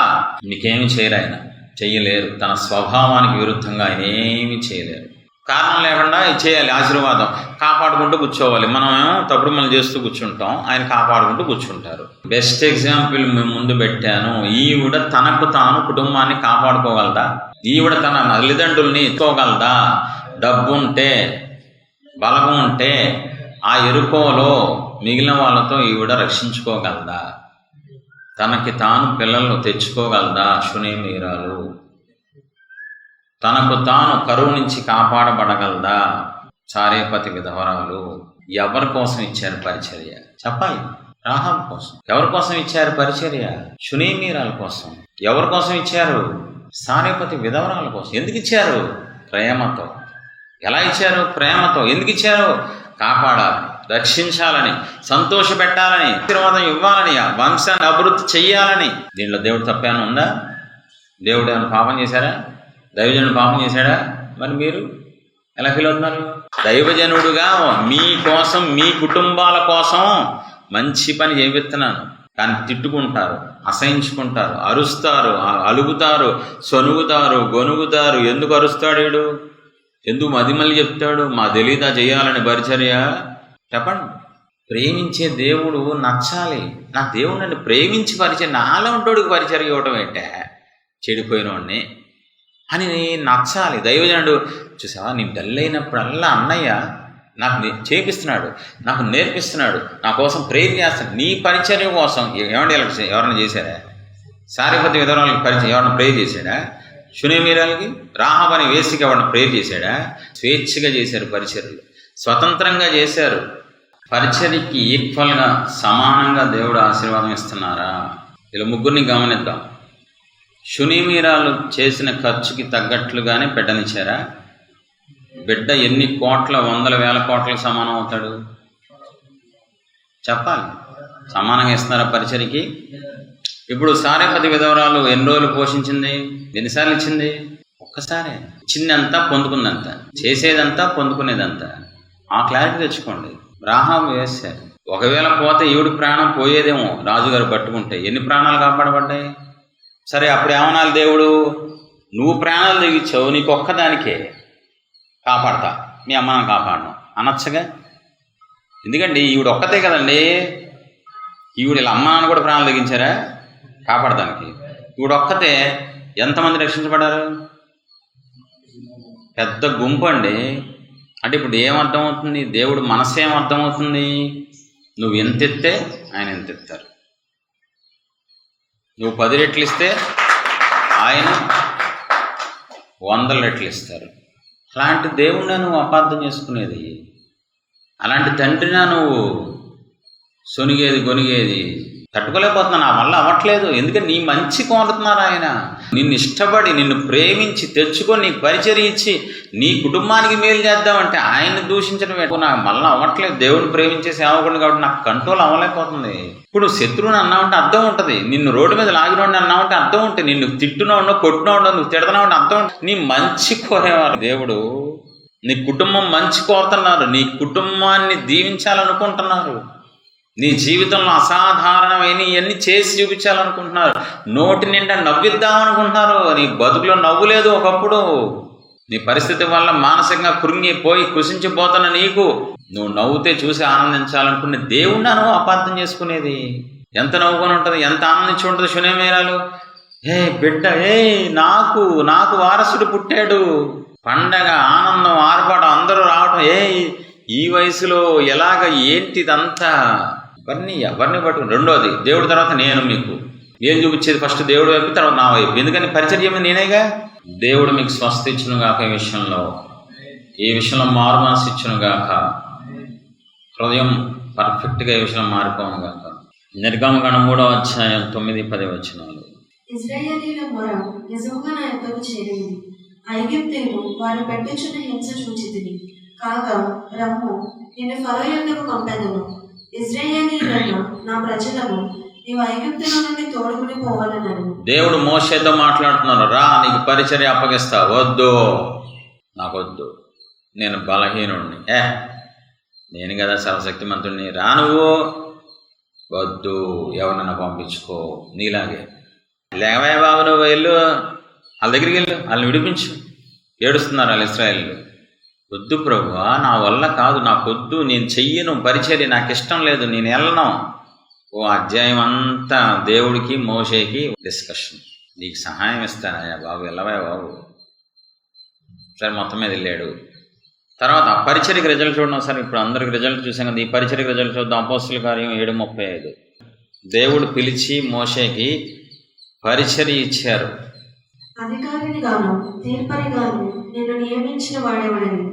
నీకేమి చేయరు, ఆయన చెయ్యలేరు. తన స్వభావానికి విరుద్ధంగా ఆయన ఏమీ చేయలేరు. కారణం లేకుండా చేయాలి ఆశీర్వాదం, కాపాడుకుంటూ కూర్చోవాలి. మనమేమో తప్పుడు మనం చేస్తూ కూర్చుంటాం, ఆయన కాపాడుకుంటూ కూర్చుంటారు. బెస్ట్ ఎగ్జాంపుల్ మేము ముందు పెట్టాను. ఈవిడ తనకు తాను కుటుంబాన్ని కాపాడుకోగలదా? ఈవిడ తన తల్లిదండ్రుల్ని ఎత్తుకోగలదా? డబ్బు ఉంటే, బలం ఉంటే ఆ ఎరుకోలో మిగిలిన వాళ్ళతో ఈవిడ రక్షించుకోగలదా? తనకి తాను పిల్లలను తెచ్చుకోగలదా? శూనేమీరాలు తనకు తాను కరువు నుంచి కాపాడబడగలదా? సారేపతి విధవరాలు. ఎవరి కోసం ఇచ్చారు పరిచర్య? చెప్పాలి. రాహాబు కోసం. ఎవరి కోసం ఇచ్చారు పరిచర్య? శూనేమీరాల కోసం. ఎవరి కోసం ఇచ్చారు? సారేపతి విధవరాల కోసం. ఎందుకు ఇచ్చారు? ప్రేమతో. ఎలా ఇచ్చారు? ప్రేమతో. ఎందుకు ఇచ్చారు? కాపాడాలి, రక్షించాలని, సంతోష పెట్టాలని, ఆశీర్వాదం ఇవ్వాలని, ఆ వంశాన్ని అభివృద్ధి చెయ్యాలని. దీంట్లో దేవుడు తప్పేమైనా ఉందా? దేవుడు ఏమైనా పాపం చేశారా? దైవజనుడు పాపం చేశాడా? మరి మీరు ఎలా ఫీల్ అవుతున్నారు? దైవజనుడుగా మీ కోసం, మీ కుటుంబాల కోసం మంచి పని చేపిస్తున్నాను, కానీ తిట్టుకుంటారు, అసహించుకుంటారు, అరుస్తారు, అలుగుతారు, సొనుగుతారు, గొనుగుతారు. ఎందుకు అరుస్తాడు వీడు? ఎందుకు మళ్ళీ చెప్తాడు? మా తెలీదా చేయాలని పరిచర్య? చెప్పండి. ప్రేమించే దేవుడు నచ్చాలి. నా దేవుడు నన్ను ప్రేమించి పరిచయం, నాలో ఉంటోడికి పరిచయం ఇవ్వటం ఏంటే, చెడిపోయిన వాడిని అని నచ్చాలి. దైవజనుడు చూసావా, నీ డల్ అయినప్పుడల్లా అన్నయ్య నాకు చేపిస్తున్నాడు, నాకు నేర్పిస్తున్నాడు, నా కోసం ప్రేమ చేస్తాడు. నీ పరిచర్య కోసం ఏమంటే ఎవరైనా చేశారా? సారిపతి విధవరాలకి పరిచయం ఎవరైనా ప్రేర్ చేశాడా? షునేమీరాలకి, రాహాబు అనే వేసికి ఎవరైనా ప్రేర్ చేశాడా? స్వేచ్ఛగా చేశారు పరిచర్యలు, స్వతంత్రంగా చేశారు. పరిచర్యకి ఈక్వల్గా సమానంగా దేవుడు ఆశీర్వాదం ఇస్తున్నారా? ఇలా ముగ్గురిని గమనిద్దాం. షునేమీరాలు చేసిన ఖర్చుకి తగ్గట్లుగానే బిడ్డనిచ్చారా? బిడ్డ ఎన్ని కోట్ల, వందల వేల కోట్లకు సమానం అవుతాడు? చెప్పాలి. సమానంగా ఇస్తున్నారా పరిచర్యకి? ఇప్పుడు సారేపతి విధవరాలు ఎన్ని రోజులు పోషించింది? ఎన్నిసార్లు ఇచ్చింది? ఒక్కసారే. ఇచ్చిందంతా పొందుకుందంతా, చేసేదంతా పొందుకునేదంతా. ఆ క్లారిటీ తెచ్చుకోండి. రాహాబు వేశారు. ఒకవేళ పోతే ఈవిడి ప్రాణం పోయేదేమో రాజుగారు పట్టుకుంటే. ఎన్ని ప్రాణాలు కాపాడబడ్డాయి? సరే, అప్పుడు ఏమనాలి? దేవుడు నువ్వు ప్రాణాలు తెగించావు, నీకు ఒక్కదానికే కాపాడతా, మీ అమ్మను కాపాడను అనొచ్చగా. ఎందుకండి ఈవిడ ఒక్కతే కదండి. ఈవిడ ఇలా అమ్మ నాన్న కూడా ప్రాణాలు తెగించారా కాపాడడానికి? ఈవిడ ఒక్కతే ఎంతమంది రక్షించబడ్డారు? పెద్ద గుంపు అండి. అంటే ఇప్పుడు ఏమర్థమవుతుంది? దేవుడు మనసు ఏమర్థమవుతుంది? నువ్వు ఎంత ఎత్తే ఆయన ఎంత ఎత్తారు. నువ్వు 10 రెట్లు ఇస్తే ఆయన 100 రెట్లు ఇస్తారు. అలాంటి దేవుడినా నువ్వు అపార్థం చేసుకునేది? అలాంటి తండ్రినా నువ్వు సొనిగేది గొనిగేది? తట్టుకోలేకపోతున్నా, నా వల్ల అవ్వట్లేదు. ఎందుకంటే నీ మంచి కోరుతున్నారు ఆయన. నిన్ను ఇష్టపడి, నిన్ను ప్రేమించి తెచ్చుకొని నీకు పరిచర్య ఇచ్చి నీ కుటుంబానికి మేలు చేద్దామంటే ఆయన్ని దూషించడం నా వల్ల అవ్వట్లేదు. దేవుడిని ప్రేమించే సేవకుడిని కాబట్టి నాకు కంట్రోల్ అవ్వలేకపోతుంది. ఇప్పుడు శత్రువుని అన్నావంటే అర్థం ఉంటుంది, నిన్ను రోడ్డు మీద లాగినోడిని అన్నావంటే అర్థం ఉంటుంది, నిన్ను తిట్టునోడో కొట్టినోడో నువ్వు తిడతావంటే అర్థం ఉంటుంది. నీ మంచి కోరేవారు దేవుడు. నీ కుటుంబం మంచి కోరుతున్నారు, నీ కుటుంబాన్ని దీవించాలనుకుంటున్నారు, నీ జీవితంలో అసాధారణమైన ఇవన్నీ చేసి చూపించాలనుకుంటున్నారు, నోటి నిండా నవ్విద్దామనుకుంటున్నారు. నీ బతుకులో నవ్వు లేదు ఒకప్పుడు. నీ పరిస్థితి వల్ల మానసికంగా కృంగిపోయి కుసించిపోతున్న నీకు నువ్వు నవ్వుతే చూసి ఆనందించాలనుకునే దేవుణ్ణి నువ్వు అపార్థం చేసుకునేది. ఎంత నవ్వుకొని ఉంటుంది, ఎంత ఆనందించి ఉంటుంది షునేమీరాలు. బిడ్డ, నాకు వారసుడు పుట్టాడు, పండగ, ఆనందం, ఆర్పాటం, అందరూ రావటం. ఈ వయసులో ఎలాగ ఏంటిదంతా? ఇవన్నీ ఎవరిని పట్టుకుని. రెండోది, దేవుడి తర్వాత నేను మీకు ఏం చూపించేది? ఫస్ట్ దేవుడు వైపు, తర్వాత నా వైపు. ఎందుకని పరిచర్య నేనేగా. దేవుడు మీకు స్వస్థ ఇచ్చును గాక, ఈ విషయంలో మారు మనసు ఇచ్చును గాక, హృదయం పర్ఫెక్ట్గా ఈ విషయంలో మారిపోను గాక. నిర్గమకాండం 3వ అధ్యాయం 9-10 వచనాలు. ఇశ్రాయేలీయుల మొర నిజముగా నా యొద్దకు చేరింది. ఐగుప్తీయులు వారు పెట్టుచున్న హింస చూచితిని. కాగా రమ్ము, నిన్ను ఫరో యొద్దకు పంపెదను. ఇశ్రాయేలీయులైన నా ప్రజలను నీవు ఐగుప్తుల నుండి తోడుకుని పోవాలనను. దేవుడు మోషేతో మాట్లాడుతున్నారు. రా, నీకు పరిచర్య అప్పగిస్తా. వద్దు, నాకొద్దు, నేను బలహీనుడిని. నేను కదా సర్వశక్తిమంతుడిని. రా, నువ్వు వద్దు, ఎవరినైనా పంపించుకో నీలాగే. లేవే బాబు, నువ్వు వెళ్ళు, వాళ్ళ దగ్గరికి వెళ్ళు, వాళ్ళని విడిపించు. ఏడుస్తున్నారు వాళ్ళు ఇశ్రాయేలీయులు. వద్దు ప్రభువా, నా వల్ల కాదు, నాకొద్దు, నేను చెయ్యను పరిచర్య, నాకు ఇష్టం లేదు, నేను వెళ్ళను. ఓ అధ్యాయం అంతా దేవుడికి మోషేకి డిస్కషన్. నీకు సహాయం ఇస్తానయ్యా బాబు, వెళ్ళవా బాబు. సరే, మొత్తం మీద వెళ్ళాడు. తర్వాత ఆ పరిచర్యకి రిజల్ట్ చూడడం. సరే, ఇప్పుడు అందరికి రిజల్ట్ చూసాం కదా, ఈ పరిచర్యకి రిజల్ట్ చూద్దాం. అపోస్తుల కార్యం 7:35. దేవుడు పిలిచి మోషేకి పరిచర్య ఇచ్చారు. అధికారిని గాను తీర్పరి గాను నిన్ను నియమించిన వాడెవడని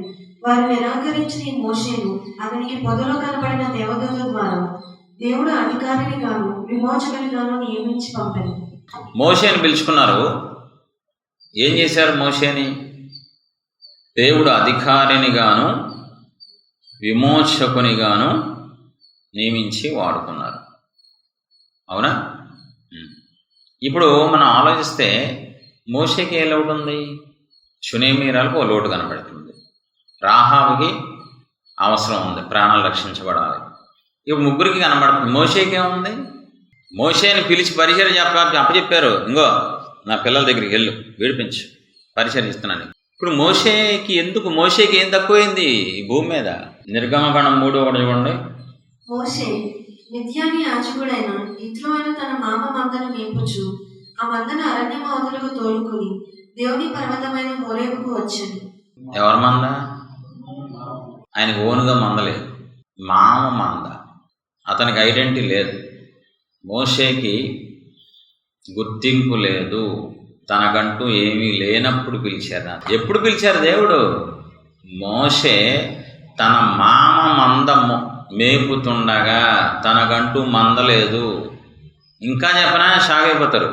వారు నిరాకరించిన ఈ మోషేను అతనికి పొదలో కనబడిన దేవదూత ద్వారా దేవుడు అధికారిని గాను విమోచకుని గాను నియమించి పంపారు. మోషేని పిలుచుకున్నారు. ఏం చేశారు? మోషేని దేవుడు అధికారిని గాను విమోచకుని గాను నియమించి వాడుకున్నారు. అవునా? ఇప్పుడు మనం ఆలోచిస్తే మోషేకి ఏ లోటు ఉంది? షునేమీరాలకు ఓ లోటు కనబడుతుంది. రాహాబుకి అవసరం ఉంది, ప్రాణాలు రక్షించబడాలి. ఇప్పుడు ముగ్గురికి కనబడుతుంది. మోషేకి ఏముంది? మోషేని పిలిచి పరిచర్య అప్పచెప్పారు. ఇంకో నా పిల్లల దగ్గరికి వెళ్ళు, విడిపించు, పరిచర్య ఇస్తున్నాను. ఇప్పుడు మోషేకి ఏం తక్కువైంది ఈ భూమి మీద? నిర్గమకాండం 3:1 చూడండి. మోషే మిద్యాని యాజకుడైన ఇత్రో అయిన తన మామ మందను మేపుచు ఆ మందను అరణ్యము అవతలకు తోలుకుని దేవుని పర్వతమైన మోరేబుకు వచ్చాను. ఎవరి మంద? ఆయనకు ఓనుగా మందలేదు, మామ మంద. అతనికి ఐడెంటిటీ లేదు, మోషేకి గుర్తింపు లేదు, తనకంటూ ఏమీ లేనప్పుడు పిలిచారు. ఎప్పుడు పిలిచారు దేవుడు? మోషే తన మామ మంద మేపుతుండగా, తనకంటూ మందలేదు. ఇంకా చెప్పనా షాక్ అయిపోతారు.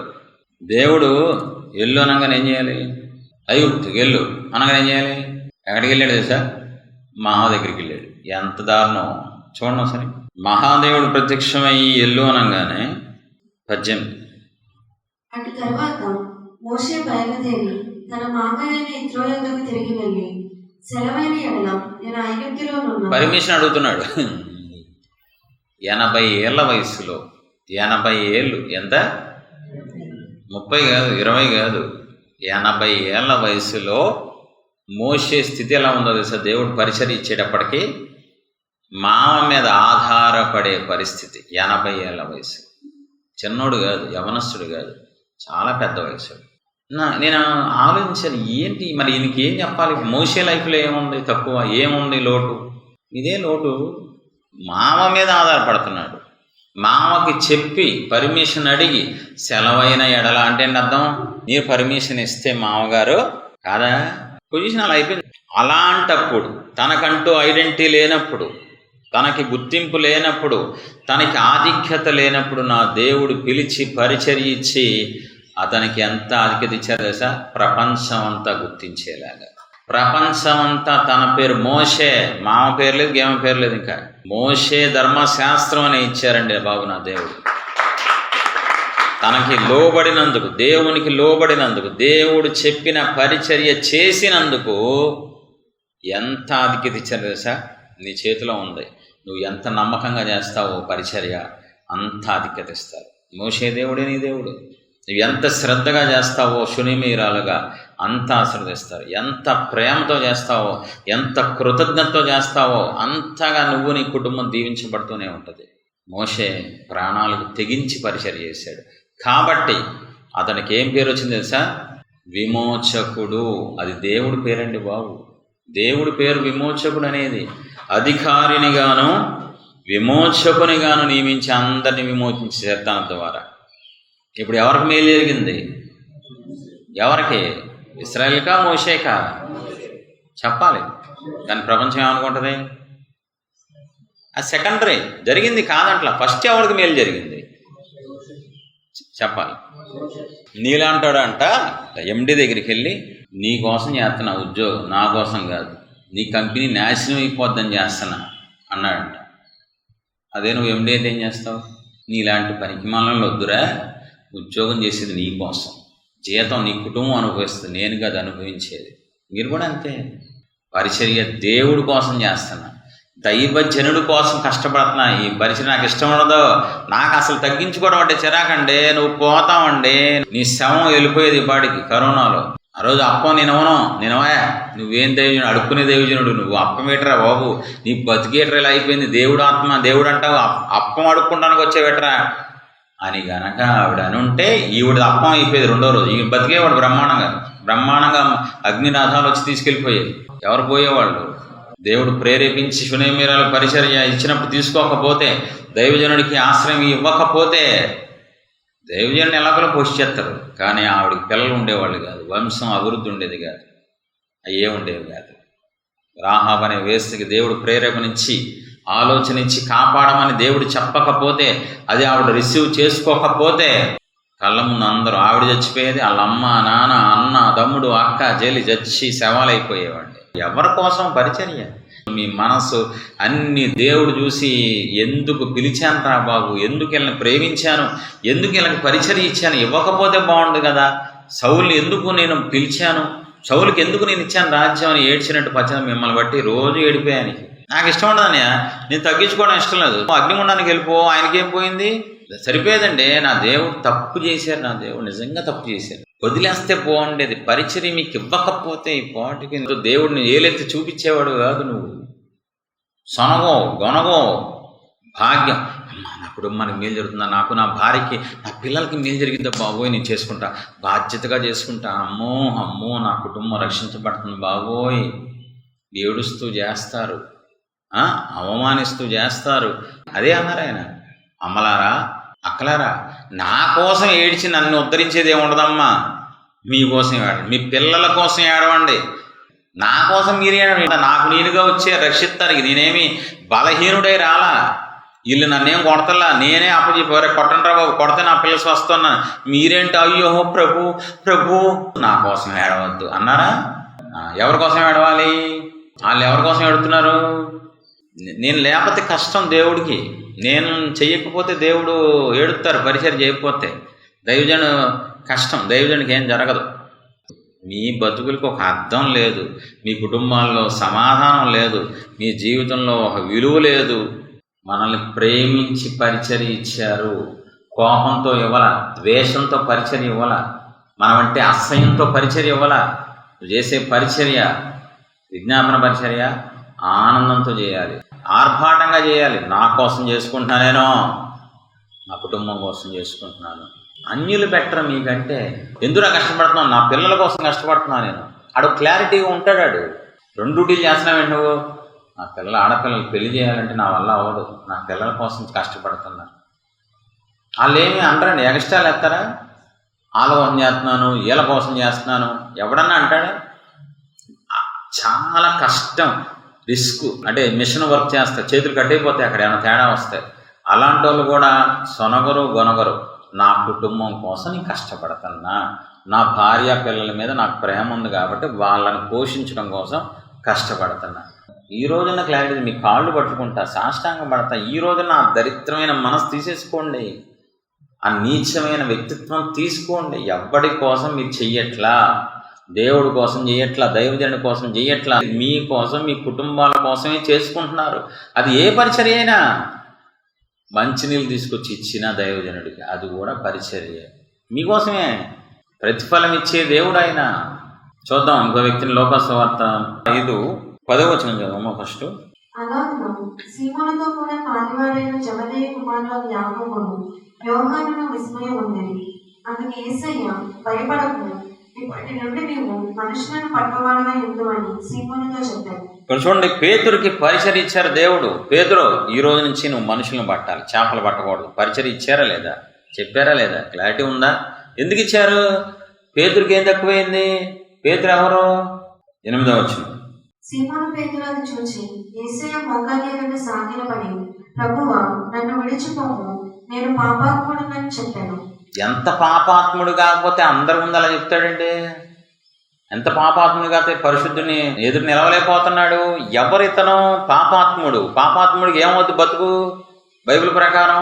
దేవుడు ఎల్లు అనగానే ఏం చేయాలి? ఐగుప్తుకి ఎల్లు అనగానే ఏం చేయాలి? ఎక్కడికి వెళ్ళాడు తెలుసా? మహా దగ్గరికి వెళ్ళాడు. ఎంత దారుణం చూడండి ఒకసారి. మహాదేవుడు ప్రత్యక్షమయ్యి ఎల్లు అనగానే 18. అటు తరువాత మోషే బయలుదేరి తన మామయ్య అయిన ఇత్రో యొద్దకు తిరిగి వెళ్ళి, సెలవైన ఎడల నేను ఐగుప్తులోనున్న పర్మిషన్ అడుగుతున్నాడు. 80 ఏళ్ల వయసులో, 80 ఏళ్ళు, ఎంత? 30 కాదు, 20 కాదు, 80 ఏళ్ల వయసులో మోషే స్థితి ఎలా ఉందో తెలుసా? దేవుడు పరిచర్య ఇచ్చేటప్పటికి మామ మీద ఆధారపడే పరిస్థితి. 80 ఏళ్ల వయసు. చిన్నోడు కాదు, యవనస్తుడు కాదు, చాలా పెద్ద వయసు. నేను ఆలోచించాను, ఏంటి మరి ఈయనకి ఏం చెప్పాలి? మోషే లైఫ్లో ఏముంది తక్కువ, ఏముంది లోటు? ఇదే లోటు. మామ మీద ఆధారపడుతున్నాడు. మామకి చెప్పి పర్మిషన్ అడిగి సెలవైన ఎడల అంటే అర్థం, మీరు పర్మిషన్ ఇస్తే మామగారు కాదా, పొజిషన్ అలా అయిపోయింది. అలాంటప్పుడు తనకంటూ ఐడెంటిటీ లేనప్పుడు, తనకి గుర్తింపు లేనప్పుడు, తనకి ఆధిక్యత లేనప్పుడు నా దేవుడు పిలిచి పరిచర్య ఇచ్చి అతనికి ఎంత ఆధిక్యత ఇచ్చారు తెలుసా? ప్రపంచం అంతా గుర్తించేలాగా. ప్రపంచం అంతా తన పేరు మోషే, మామ పేరు లేదు, గేమ పేరు లేదు, ఇంకా మోషే ధర్మశాస్త్రం అని ఇచ్చారండి బాబు నా దేవుడు. తనకి లోబడినందుకు, దేవునికి లోబడినందుకు, దేవుడు చెప్పిన పరిచర్య చేసినందుకు ఎంత ఆధిక్యత ఇచ్చారు తెలుసా? నీ చేతిలో ఉంది. నువ్వు ఎంత నమ్మకంగా చేస్తావో పరిచర్య అంత ఆధిక్యత ఇస్తారు. మోషే దేవుడే నీ దేవుడు. నువ్వు ఎంత శ్రద్ధగా చేస్తావో శునిమీరాలుగా అంత ఆశీర్వదిస్తారు. ఎంత ప్రేమతో చేస్తావో, ఎంత కృతజ్ఞతతో చేస్తావో అంతగా నువ్వు నీ కుటుంబం దీవించబడుతూనే ఉంటుంది. మోషే ప్రాణాలకు తెగించి పరిచర్య చేశాడు కాబట్టి అతనికి ఏం పేరు వచ్చింది తెలుసా? విమోచకుడు. అది దేవుడి పేరండి బాబు. దేవుడి పేరు విమోచకుడు అనేది. అధికారినిగాను విమోచకునిగాను నియమించి అందరినీ విమోచించారు తన ద్వారా. ఇప్పుడు ఎవరికి మేలు జరిగింది? ఎవరికి? ఇశ్రాయేలుకా మోషేకా? చెప్పాలి. కానీ ప్రపంచం ఏమనుకుంటుంది? అది సెకండరీ. జరిగింది కాదంట్లా. ఫస్ట్ ఎవరికి మేలు జరిగింది చెప్పాలి. నీలాంటాడు అంట ఎండి దగ్గరికి వెళ్ళి, నీ కోసం చేస్తున్నా ఉద్యోగం, నా కోసం కాదు, నీ కంపెనీ నాశనం అయిపోద్దని చేస్తున్నా అన్నాడంట. అదే నువ్వు ఎండి అయితే ఏం చేస్తావు? నీలాంటి పనికి మనల్ని వద్దురా, ఉద్యోగం చేసేది నీ కోసం, జీతం నీ కుటుంబం అనుభవిస్తుంది, నేను కాదు అనుభవించేది. మీరు కూడా అంతే. పరిచర్య దేవుడి కోసం చేస్తున్నా, దైవజనుడి కోసం కష్టపడుతున్నా. ఈ పరిచర్య నాకు ఇష్టం ఉండదు, నాకు అసలు తగ్గించుకోవడం అంటే చిరాకండి, నువ్వు పోతావండి, నీ శవం వెళ్ళిపోయేది పాడికి కరోనాలో. ఆ రోజు అప్పం నేనవా నువ్వేం దైవజనుడు? అడుక్కునే దైవజనుడు నువ్వు. అప్పం ఏటరా బాబు, నీ బతికేటరా ఇలా అయిపోయింది. దేవుడు ఆత్మ, దేవుడు అంటావు, అప్పం అడుక్కుంటానికి వచ్చేవేటరా అని గనక ఆవిడ అనుంటే ఈవిడ అప్పం అయిపోయేది. రెండో రోజు ఈ బతికేవాడు బ్రహ్మాండంగా అగ్నినాథాలు వచ్చి తీసుకెళ్ళిపోయేది. ఎవరు పోయేవాళ్ళు? దేవుడు ప్రేరేపించి శునేమీరాలు పరిచర్య ఇచ్చినప్పుడు తీసుకోకపోతే, దైవజనుడికి ఆశ్రయం ఇవ్వకపోతే దైవజనుడిని ఎలాగో పోషిస్తారు. కానీ ఆవిడకి పిల్లలు ఉండేవాళ్ళు కాదు, వంశం అభివృద్ధి ఉండేది కాదు, అయ్యే ఉండేవి కాదు. రాహాబ్ అనే వేస్తికి దేవుడు ప్రేరేపణించి ఆలోచన ఇచ్చి కాపాడమని దేవుడు చెప్పకపోతే, అది ఆవిడ రిసీవ్ చేసుకోకపోతే కళ్ళ ముందు అందరూ ఆవిడ చచ్చిపోయేది, వాళ్ళ అమ్మ, నాన్న, అన్న, తమ్ముడు, అక్క, చెల్లి చచ్చి శవాలైపోయేవాడిని. ఎవరి కోసం పరిచర్య? మీ మనసు అన్ని దేవుడు చూసి ఎందుకు పిలిచాను రా బాబు, ఎందుకు వీళ్ళని ప్రేమించాను, ఎందుకు వీళ్ళకి పరిచర్య ఇచ్చాను, ఇవ్వకపోతే బాగుండు కదా. సౌలు ఎందుకు నేను పిలిచాను, సౌలుకి ఎందుకు నేను ఇచ్చాను రాజ్యం అని ఏడ్చినట్టు పచ్చని మిమ్మల్ని బట్టి రోజు ఏడిపోయాను. నాకు ఇష్టం ఉండదన్నయ్య, నేను తగ్గించుకోవడం ఇష్టం లేదు. అగ్నిగుండానికి వెళ్ళిపో, ఆయనకేం పోయింది? సరిపోయేదండి. నా దేవుడు తప్పు చేశారు, నా దేవుడు నిజంగా తప్పు చేశారు. వదిలేస్తే బాగుండేది. పరిచర్య మీకు ఇవ్వకపోతే ఈ పాటికి దేవుడిని ఏలెత్తి చూపించేవాడు కాదు. నువ్వు సొనగో గొనగో భాగ్యం. అమ్మా నా కుటుంబానికి మేలు జరుగుతుందా, నాకు నా భార్యకి నా పిల్లలకి మేలు జరిగిందా బాబోయ్, నేను చేసుకుంటా, బాధ్యతగా చేసుకుంటా, అమ్మో అమ్మో నా కుటుంబం రక్షించబడుతుంది బాబోయ్. ఏడుస్తూ చేస్తారు, అవమానిస్తూ చేస్తారు. అదే అన్నారు ఆయన. అమ్మలారా అక్కలారా, నా కోసం ఏడ్చి నన్ను ఉద్ధరించేది ఏముండదమ్మా, మీకోసం ఏడండి, మీ పిల్లల కోసం ఏడవండి. నా కోసం మీరు ఏడండి. నాకు నేనుగా వచ్చే రక్షిస్తానికి నేనేమి బలహీనుడై రాలా. వీళ్ళు నన్నేం కొడతలా, నేనే అప్పచెప్పారు కొట్టండి రా బాబు, కొడితే నా పిల్లలు వస్తున్నా, మీరేంటి అయ్యో ప్రభు ప్రభు నా కోసం ఏడవద్దు అన్నారా? ఎవరి కోసం ఏడవాలి? వాళ్ళు ఎవరి కోసం ఏడుతున్నారు? నేను లేకపోతే కష్టం దేవుడికి, నేను చెయ్యకపోతే దేవుడు ఏడుస్తారు. పరిచయం చేయకపోతే దైవజను కష్టం, దైవజనుడికి ఏం జరగదు. మీ బతుకులకు ఒక అర్థం లేదు, మీ కుటుంబాల్లో సమాధానం లేదు, మీ జీవితంలో ఒక విలువ లేదు. మనల్ని ప్రేమించి పరిచర్య ఇచ్చారు. కోపంతో ఇవ్వాల, ద్వేషంతో పరిచర్య ఇవ్వాల, మనమంటే అసహ్యంతో పరిచర్య ఇవ్వాల. నువ్వు చేసే పరిచర్య, విజ్ఞాపన పరిచర్య ఆనందంతో చేయాలి, ఆర్భాటంగా చేయాలి. నా కోసం చేసుకుంటున్నానేనో, నా కుటుంబం కోసం చేసుకుంటున్నాను. అన్యులు బెటర్ మీకంటే. ఎందుకు కష్టపడుతున్నాను? నా పిల్లల కోసం కష్టపడుతున్నాను నేను. ఆడు క్లారిటీగా ఉంటాడు. ఆడు 2 డ్యూటీలు చేస్తున్నావు నువ్వు. నా పిల్లలు ఆడపిల్లలు పెళ్లి చేయాలంటే నా వల్ల అవ్వదు, నా పిల్లల కోసం కష్టపడుతున్నా. వాళ్ళు ఏమి అంటారండి, ఎక్స్ట్రాలు ఎత్తారా? వాళ్ళ కోసం చేస్తున్నాను, వీళ్ళ కోసం చేస్తున్నాను ఎవడన్నా అంటాడా? చాలా కష్టం, రిస్క్. అంటే మిషన్ వర్క్ చేస్తారు, చేతులు కట్టయిపోతాయి అక్కడ ఏమైనా తేడా వస్తాయి. అలాంటి వాళ్ళు కూడా సొనగరు గొనగరు. నా కుటుంబం కోసం నేను కష్టపడుతున్నా, నా భార్య పిల్లల మీద నాకు ప్రేమ ఉంది కాబట్టి వాళ్ళని పోషించడం కోసం కష్టపడుతున్నా. ఈ రోజున క్లారిటీ, మీ కాళ్ళు పట్టుకుంటా, సాష్టాంగం పడతా. ఈ రోజున ఆ దరిద్రమైన మనసు తీసేసుకోండి, ఆ నీచమైన వ్యక్తిత్వం తీసుకోండి. ఎవ్వడి కోసం మీరు చెయ్యట్లా, దేవుడి కోసం చెయ్యట్లా, దైవజనుడి కోసం చెయ్యట్లా, మీ కోసం మీ కుటుంబాల కోసమే చేసుకుంటున్నారు. అది ఏ పరిచర్య అయినా. మంచినీళ్ళు తీసుకొచ్చి ఇచ్చిన దైవజనుడికి అది కూడా పరిచర్య, మీకోసమే. ప్రతిఫలం ఇచ్చే దేవుడు ఆయన. చూద్దాం ఇంకో వ్యక్తిని. లోకసువార్త 5:10 చదవమ్మా ఫస్ట్. అలాగున సీమోనుతో కూడా పాలివాడైన జెబెదయి కుమారుడు యాకోబును యోహానును విస్మయం ఉండేది. అందుకు యేసయ్య, భయపడకు, ఇప్పటి నుండి నీవు మనుషులను పట్టువాడమై ఉండుమని సీమోనుతో చెప్పాడు. ఇక్కడ చూడండి, పేతురుకి పరిచర్య ఇచ్చారు దేవుడు. పేతురు, ఈ రోజు నుంచి నువ్వు మనుషులను పట్టాలి, చేపలు పట్టకూడదు. పరిచర్య ఇచ్చారా లేదా? చెప్పారా లేదా? క్లారిటీ ఉందా? ఎందుకు ఇచ్చారు? పేతురుకి ఏం తక్కువైంది? పేతురు ఎవరు? 8వ వచనం. సీమోను పేతురు అది చూచి యేసయ్య మోకాలి ఎదుట సాగిలపడి, ప్రభువా, నన్ను విడిచిపోము, నేను పాపాత్ముడనని చెప్పాను. ఎంత పాపాత్ముడు కాకపోతే అందరి ముందు అలా చెప్తాడండి? ఎంత పాపాత్ముడు కాకపోతే పరిశుద్ధుని ఎదురు నిలవలేకపోతున్నాడు. ఎవరితను? పాపాత్ముడు. పాపాత్ముడికి ఏమవుతుంది బతుకు? బైబిల్ ప్రకారం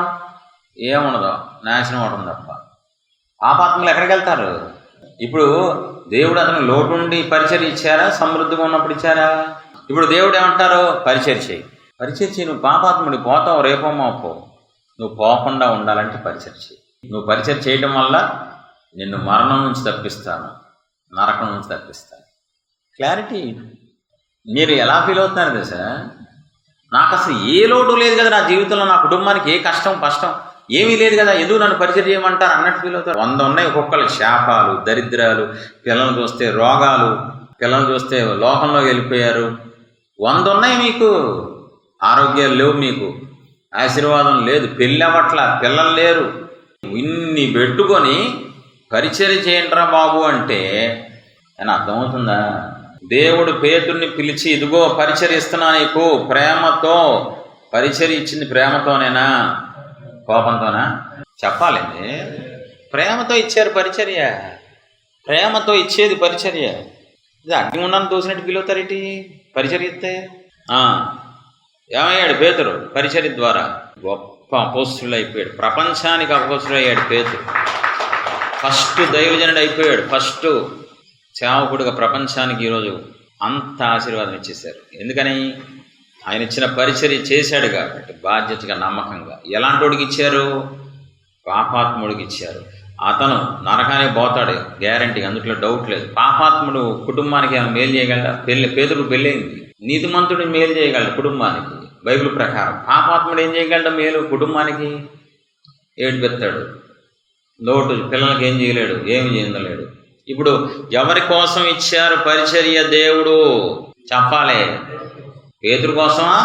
ఏముండదు, నాశనం అవడం తప్ప. పాపాత్ములు ఎక్కడికి వెళ్తారు? ఇప్పుడు దేవుడు అతను లోటుండి పరిచర్య ఇచ్చారా? సమృద్ధిగా ఉన్నప్పుడు ఇచ్చారా? ఇప్పుడు దేవుడు ఏమంటారు? పరిచర్య చేయి, పరిచర్య చేయి. నువ్వు పాపాత్ముడి పోతావు, రేపో మాపో. నువ్వు పోకుండా ఉండాలంటే పరిచర్య చేయి. నువ్వు పరిచర్య చేయడం వల్ల నిన్ను మరణం నుంచి తప్పిస్తాను, నరకం నుంచి తప్పిస్తాను. క్లారిటీ. మీరు ఎలా ఫీల్ అవుతున్నారు కదా సార్? నాకు అసలు ఏ లోటు లేదు కదా నా జీవితంలో, నా కుటుంబానికి ఏ కష్టం కష్టం ఏమీ లేదు కదా, ఎందుకు నన్ను పరిచయం చేయమంటారు అన్నట్టు ఫీల్ అవుతారు. 100 ఉన్నాయి ఒక్కొక్కరు. శాపాలు, దరిద్రాలు, పిల్లలు చూస్తే రోగాలు, పిల్లలు చూస్తే లోకంలోకి వెళ్ళిపోయారు. 100 ఉన్నాయి మీకు. ఆరోగ్యాలు లేవు మీకు, ఆశీర్వాదం లేదు, పెళ్ళి అవ్వట్లా, పిల్లలు లేరు. ఇన్ని పెట్టుకొని పరిచర్య చేయండిరా బాబు అంటే అని అర్థమవుతుందా? దేవుడు పేతుర్ని పిలిచి, ఇదిగో పరిచర్య ఇస్తున్నా నీకు, ప్రేమతో. పరిచర్య ఇచ్చింది ప్రేమతోనేనా, కోపంతోనా? చెప్పాలండి. ప్రేమతో ఇచ్చారు పరిచర్య, ప్రేమతో ఇచ్చేది పరిచర్య. ఇది అగ్నిగుండాన్ని తోసినట్టు ఫీల్ అవుతారేంటి పరిచర్య ఇస్తే? ఏమయ్యాడు పేతురు? పరిచర్య ద్వారా గొప్ప అపోస్తులు అయిపోయాడు, ప్రపంచానికి అపోస్తులు అయ్యాడు పేతురు. ఫస్ట్ దైవజనుడు అయిపోయాడు, ఫస్ట్ సేవకుడుగా ప్రపంచానికి ఈరోజు అంత ఆశీర్వాదం ఇచ్చేశారు. ఎందుకని? ఆయన ఇచ్చిన పరిచర్య చేశాడు కాబట్టి, బాధ్యతగా, నమ్మకంగా. ఎలాంటి వాడికి ఇచ్చారు? పాపాత్ముడికి ఇచ్చారు. అతను నరకానికి పోతాడు గ్యారంటీ, అందుట్లో డౌట్ లేదు. పాపాత్ముడు కుటుంబానికి ఏమైనా మేలు చేయగలడా? పేదరు పెళ్ళయింది. నీతిమంతుడు మేలు చేయగలడు కుటుంబానికి. బైబిల్ ప్రకారం. పాపాత్ముడు ఏం చేయగలడు? మేలు కుటుంబానికి ఏడిపెత్తాడు, లోటు పిల్లలకి ఏం చేయలేడు, ఏమి చేయలేడు. ఇప్పుడు ఎవరి కోసం ఇచ్చారు పరిచర్య? దేవుడు చెప్పాలి. పేతురు కోసమా?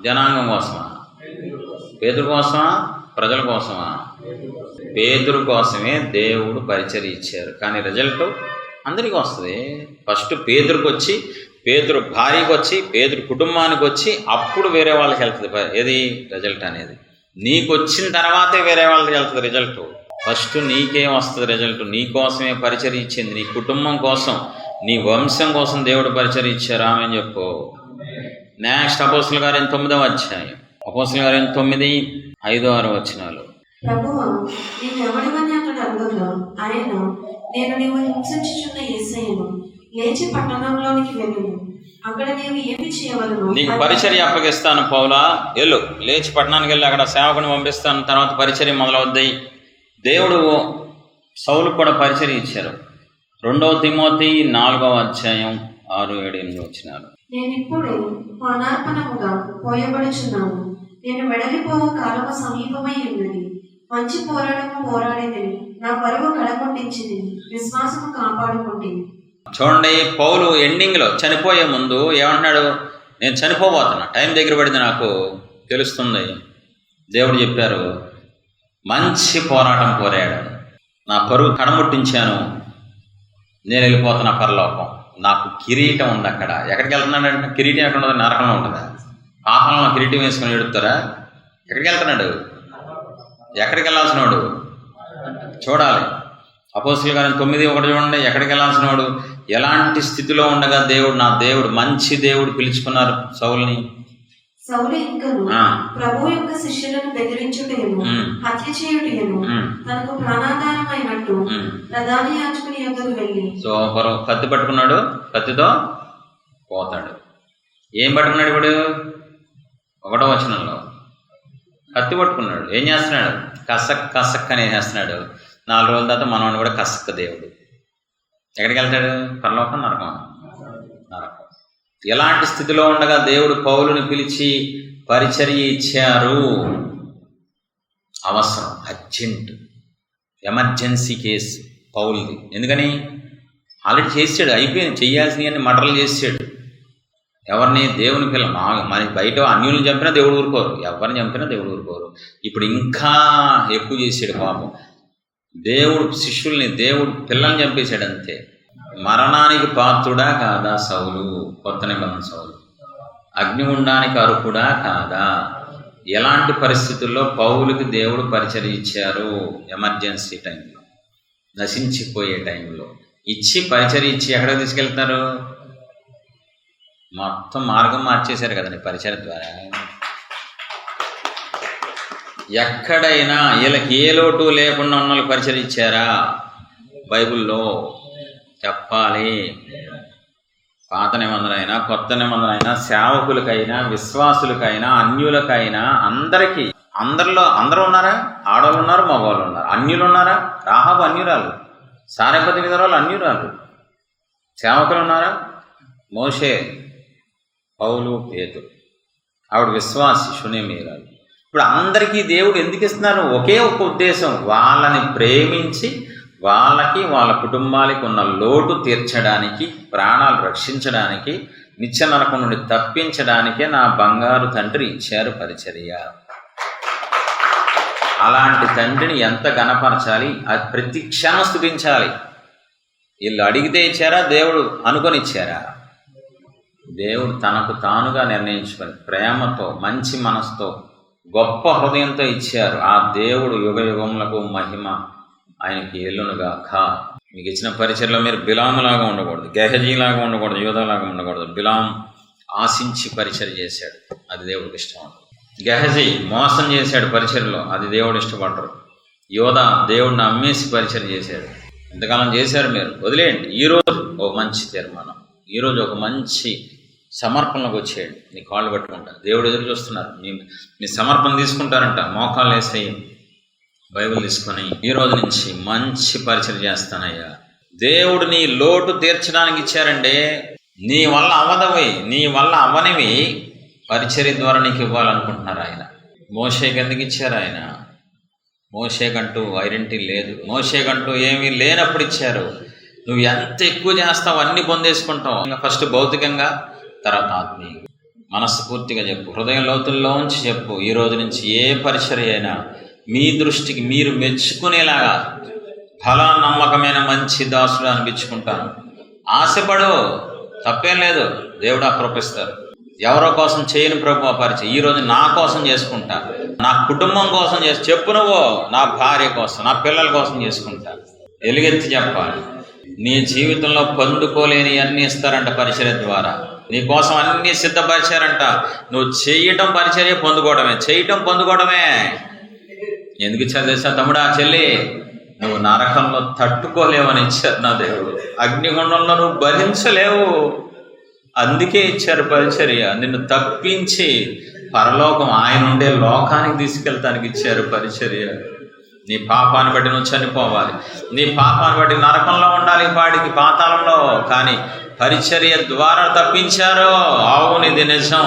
జనాంగం కోసమా? పేతురు కోసమా? ప్రజల కోసమా? పేతురు కోసమే దేవుడు పరిచర్య ఇచ్చారు. కానీ రిజల్ట్ అందరికీ వస్తుంది. ఫస్ట్ పేతురుకి వచ్చి, పేతురు భార్యకి వచ్చి, పేతురు కుటుంబానికి వచ్చి, అప్పుడు వేరే వాళ్ళకి వెళ్తుంది ఏది రిజల్ట్ అనేది. నీకు వచ్చిన తర్వాతే వేరే వాళ్ళకి వెళ్తుంది రిజల్ట్. ఫస్ట్ నీకేం వస్తుంది రిజల్ట్? నీ కోసమే పరిచర్య ఇచ్చింది, నీ కుటుంబం కోసం, నీ వంశం కోసం దేవుడు పరిచర్య ఇచ్చారు. ఆమె చెప్పు. నెక్స్ట్ అపోస్తుల కార్యం 9వ అధ్యాయం, అపోస్తుల కార్యం 9, 5-6 వచనాలు. ప్రభువా, నీవు ఎవడివని అతడు అడుగగా ఆయన, నేను నీవు హింసించుచున్న యేసయ్యను, లేచి పట్టణంలోనికి వెళ్ళుము, అక్కడ నీవు ఏమి చేయవలను? నీకు పరిచర్య అప్పగిస్తాను పౌలా, వెళ్ళు, లేచి పట్టణానికి వెళ్ళి అక్కడ సేవకుని పంపిస్తాను, తర్వాత పరిచర్య మొదలవుద్ది. దేవుడు సౌలు కూడా పరిచర్య ఇచ్చారు. 2 తిమోతి 4వ అధ్యాయం 6, 7, 8 వచనాలు. నేనిప్పుడు పానార్పణముగా పోయబడుచున్నాను, నేను వెడలిపోవు కాలము సమీపమై ఉన్నది. మంచి పోరాటము పోరాడేదని, నా పరువు కడగొట్టించింది, విశ్వాసము కాపాడుకుంటుంది. చూడండి, పౌలు ఎండింగ్లో చనిపోయే ముందు ఏమంటున్నాడు? నేను చనిపోబోతున్నా, టైం దగ్గర పడింది, నాకు తెలుస్తుంది. దేవుడు చెప్పారు, మంచి పోరాటం పోరాడాను, నా పరువు కడముట్టించాను, నేను వెళ్ళిపోతున్నా పరలోకం, నాకు కిరీటం ఉంది అక్కడ. ఎక్కడికి వెళ్తున్నాడంటే కిరీటం ఎక్కడ ఉండదు? నరకంలో ఉంటుందా? పాపంలో కిరీటం వేసుకొని ఎడుతారా? ఎక్కడికి వెళ్తున్నాడు? ఎక్కడికి వెళ్ళాల్సిన వాడు చూడాలి. అపోస్తుల కార్యం 9:1 చూడండి. ఎక్కడికి వెళ్ళాల్సిన వాడు? ఎలాంటి స్థితిలో ఉండగా దేవుడు, నా దేవుడు, మంచి దేవుడు పిలుచుకున్నారు సౌలుని. సౌలు ఇంకను ప్రభువు యొక్క శిష్యులను బెదిరించుటేను, హత్య చేయుటేను, తనకు ప్రాణాధారమైనట్టు ప్రధాన యాజకుని యొద్దకు వెళ్ళి, సో కత్తి పట్టుకున్నాడు, కత్తితో పోతాడు. ఏం పట్టుకున్నాడు ఇప్పుడు? 1వ వచనంలో కత్తి పట్టుకున్నాడు. ఏం చేస్తున్నాడు? కసక్ కసక్ అని చేస్తున్నాడు. 4 రోజుల తర్వాత మనవాడు కూడా కసక్క దేవుడు. ఎక్కడికి వెళ్తాడు? పరలోకం, నరకం? నరకం. ఎలాంటి స్థితిలో ఉండగా దేవుడు పౌలుని పిలిచి పరిచర్య ఇచ్చారు? అవసరం, అర్జెంట్, ఎమర్జెన్సీ కేసు పౌలుది. ఎందుకని? ఆల్రెడీ చేసాడు, అయిపోయింది, చేయాల్సినవన్నీ మటర్లు చేసాడు. ఎవరిని? దేవుని పిల్ల. మరి బయట అన్యులను చంపినా దేవుడు ఊరుకోరు, ఎవరిని చంపినా దేవుడు ఊరుకోరు. ఇప్పుడు ఇంకా ఎక్కువ చేసాడు పాపం. దేవుడు శిష్యుల్ని, దేవుడు పిల్లల్ని చంపేశాడు అంతే. మరణానికి పాత్రుడా కాదా సౌలు? కొత్త నిబంధన సౌలు. అగ్నిగుండానికి అర్హుడా కాదా? ఎలాంటి పరిస్థితుల్లో పౌలుకి దేవుడు పరిచర్య ఇచ్చారు? ఎమర్జెన్సీ టైంలో, నశించిపోయే టైంలో ఇచ్చి, పరిచర్య ఇచ్చి ఎక్కడికి తీసుకెళ్తారు? మొత్తం మార్గం మార్చేశారు కదండి పరిచర్య ద్వారా. ఎక్కడైనా వీళ్ళకి ఏ లోటు లేకుండా ఉన్న వాళ్ళకి పరిచర్య ఇచ్చారా? బైబిల్లో చెప్పాలి. పాత నిబంధన అయినా కొత్త నిబంధన అయినా, సేవకులకైనా, విశ్వాసులకైనా, అన్యులకైనా, అందరికీ, అందరూ ఉన్నారా? ఆడవాళ్ళు ఉన్నారు, మగవాళ్ళు ఉన్నారు. అన్యులు ఉన్నారా? రాహాబు అన్యురాలు, సారెపతి విధురాలు అన్యురాలు. సేవకులు ఉన్నారా? మోషే, పౌలు, పేతురు, ఆవిడ విశ్వాసి, షునేమీరాలు. ఇప్పుడు అందరికీ దేవుడు ఎందుకు ఇస్తున్నారు? ఒకే ఒక ఉద్దేశం, వాళ్ళని ప్రేమించి వాళ్ళకి, వాళ్ళ కుటుంబాలకి ఉన్న లోటు తీర్చడానికి, ప్రాణాలు రక్షించడానికి, నిత్య నరకం నుండి తప్పించడానికే నా బంగారు తండ్రి ఇచ్చారు పరిచర్య. అలాంటి తండ్రిని ఎంత గణపరచాలి, అది ప్రతి క్షణం స్తుతించాలి. వీళ్ళు అడిగితే ఇచ్చారా? దేవుడు అనుకొని ఇచ్చారా? దేవుడు తనకు తానుగా నిర్ణయించుకొని ప్రేమతో, మంచి మనసుతో, గొప్ప హృదయంతో ఇచ్చారు. ఆ దేవుడు యుగ యుగములకు మహిమ ఆయనకి ఎల్లునుగాక. మీకు ఇచ్చిన పరిచర్లో మీరు బిలాములాగా ఉండకూడదు, గెహజీలాగా ఉండకూడదు, యోధాలాగా ఉండకూడదు. బిలాం ఆశించి పరిచర్య చేశాడు, అది దేవుడికి ఇష్టం. గెహజీ మోసం చేశాడు పరిచర్లో, అది దేవుడు ఇష్టపడరు. యోధా దేవుడిని అమ్మేసి పరిచర్య చేశాడు. ఇంతకాలం చేశారు మీరు, వదిలేయండి. ఈరోజు ఒక మంచి తీర్మానం, ఈరోజు ఒక మంచి సమర్పణలోకి వచ్చేయండి. నీ కాళ్ళు పట్టుకుంటారు, దేవుడు ఎదురు చూస్తున్నారు. మీ సమర్పణ తీసుకుంటారంట. మోకాళ్ళు వేసేయి, బైబిల్ తీసుకొని ఈ రోజు నుంచి మంచి పరిచయం చేస్తానయ్యా. దేవుడు నీ లోటు తీర్చడానికి ఇచ్చారండి. నీ వల్ల అవ్వదవి, నీ వల్ల అవ్వనివి పరిచర్య ద్వారా నీకు ఇవ్వాలనుకుంటున్నారు ఆయన. మోషేకి ఎందుకు ఇచ్చారు ఆయన? మోషేకంటూ ఐడెంటిటీ లేదు, మోషేకంటూ ఏమీ లేనప్పుడు ఇచ్చారు. నువ్వు ఎంత ఎక్కువ చేస్తావు అన్ని పొందేసుకుంటావు. ఫస్ట్ భౌతికంగా, తర్వాత ఆత్మీయంగా. మనస్ఫూర్తిగా చెప్పు, హృదయం లోతుల్లోంచి చెప్పు. ఈ రోజు నుంచి ఏ పరిచర్య అయినా మీ దృష్టికి మీరు మెచ్చుకునేలాగా ఫలా నమ్మకమైన మంచి దాసుడు అనిపించుకుంటాను. ఆశపడు, తప్పేం లేదు, దేవుడు అప్రపిస్తారు. ఎవరో కోసం చేయని ప్రభు పరిచయం ఈరోజు నా కోసం చేసుకుంటా, నా కుటుంబం కోసం చెప్పు. నువ్వు నా భార్య కోసం, నా పిల్లల కోసం చేసుకుంటా. ఎలుగెత్తి చెప్పాలి. నీ జీవితంలో పొందుకోలేని అన్నీ ఇస్తారంట పరిచర్య ద్వారా. నీ కోసం అన్నీ సిద్ధపరిచారంట. నువ్వు చేయటం పరిచర్య, పొందుకోవడమే, చేయటం పొందుకోవడమే. ఎందుకు ఇచ్చారు తెలుసా తమ్ముడా, చెల్లి? నువ్వు నరకంలో తట్టుకోలేవని ఇచ్చారు నా దేవుడు. అగ్నిగుండంలో నువ్వు భరించలేవు, అందుకే ఇచ్చారు పరిచర్య. నిన్ను తప్పించి పరలోకం, ఆయన ఉండే లోకానికి తీసుకెళ్తానికి ఇచ్చారు పరిచర్య. నీ పాపాన్ని బట్టి నువ్వు చనిపోవాలి, నీ పాపాన్ని బట్టి నరకంలో ఉండాలి, పాడికి పాతాళంలో. కానీ పరిచర్య ద్వారా తప్పించారు. అవును, ఇది నిజం.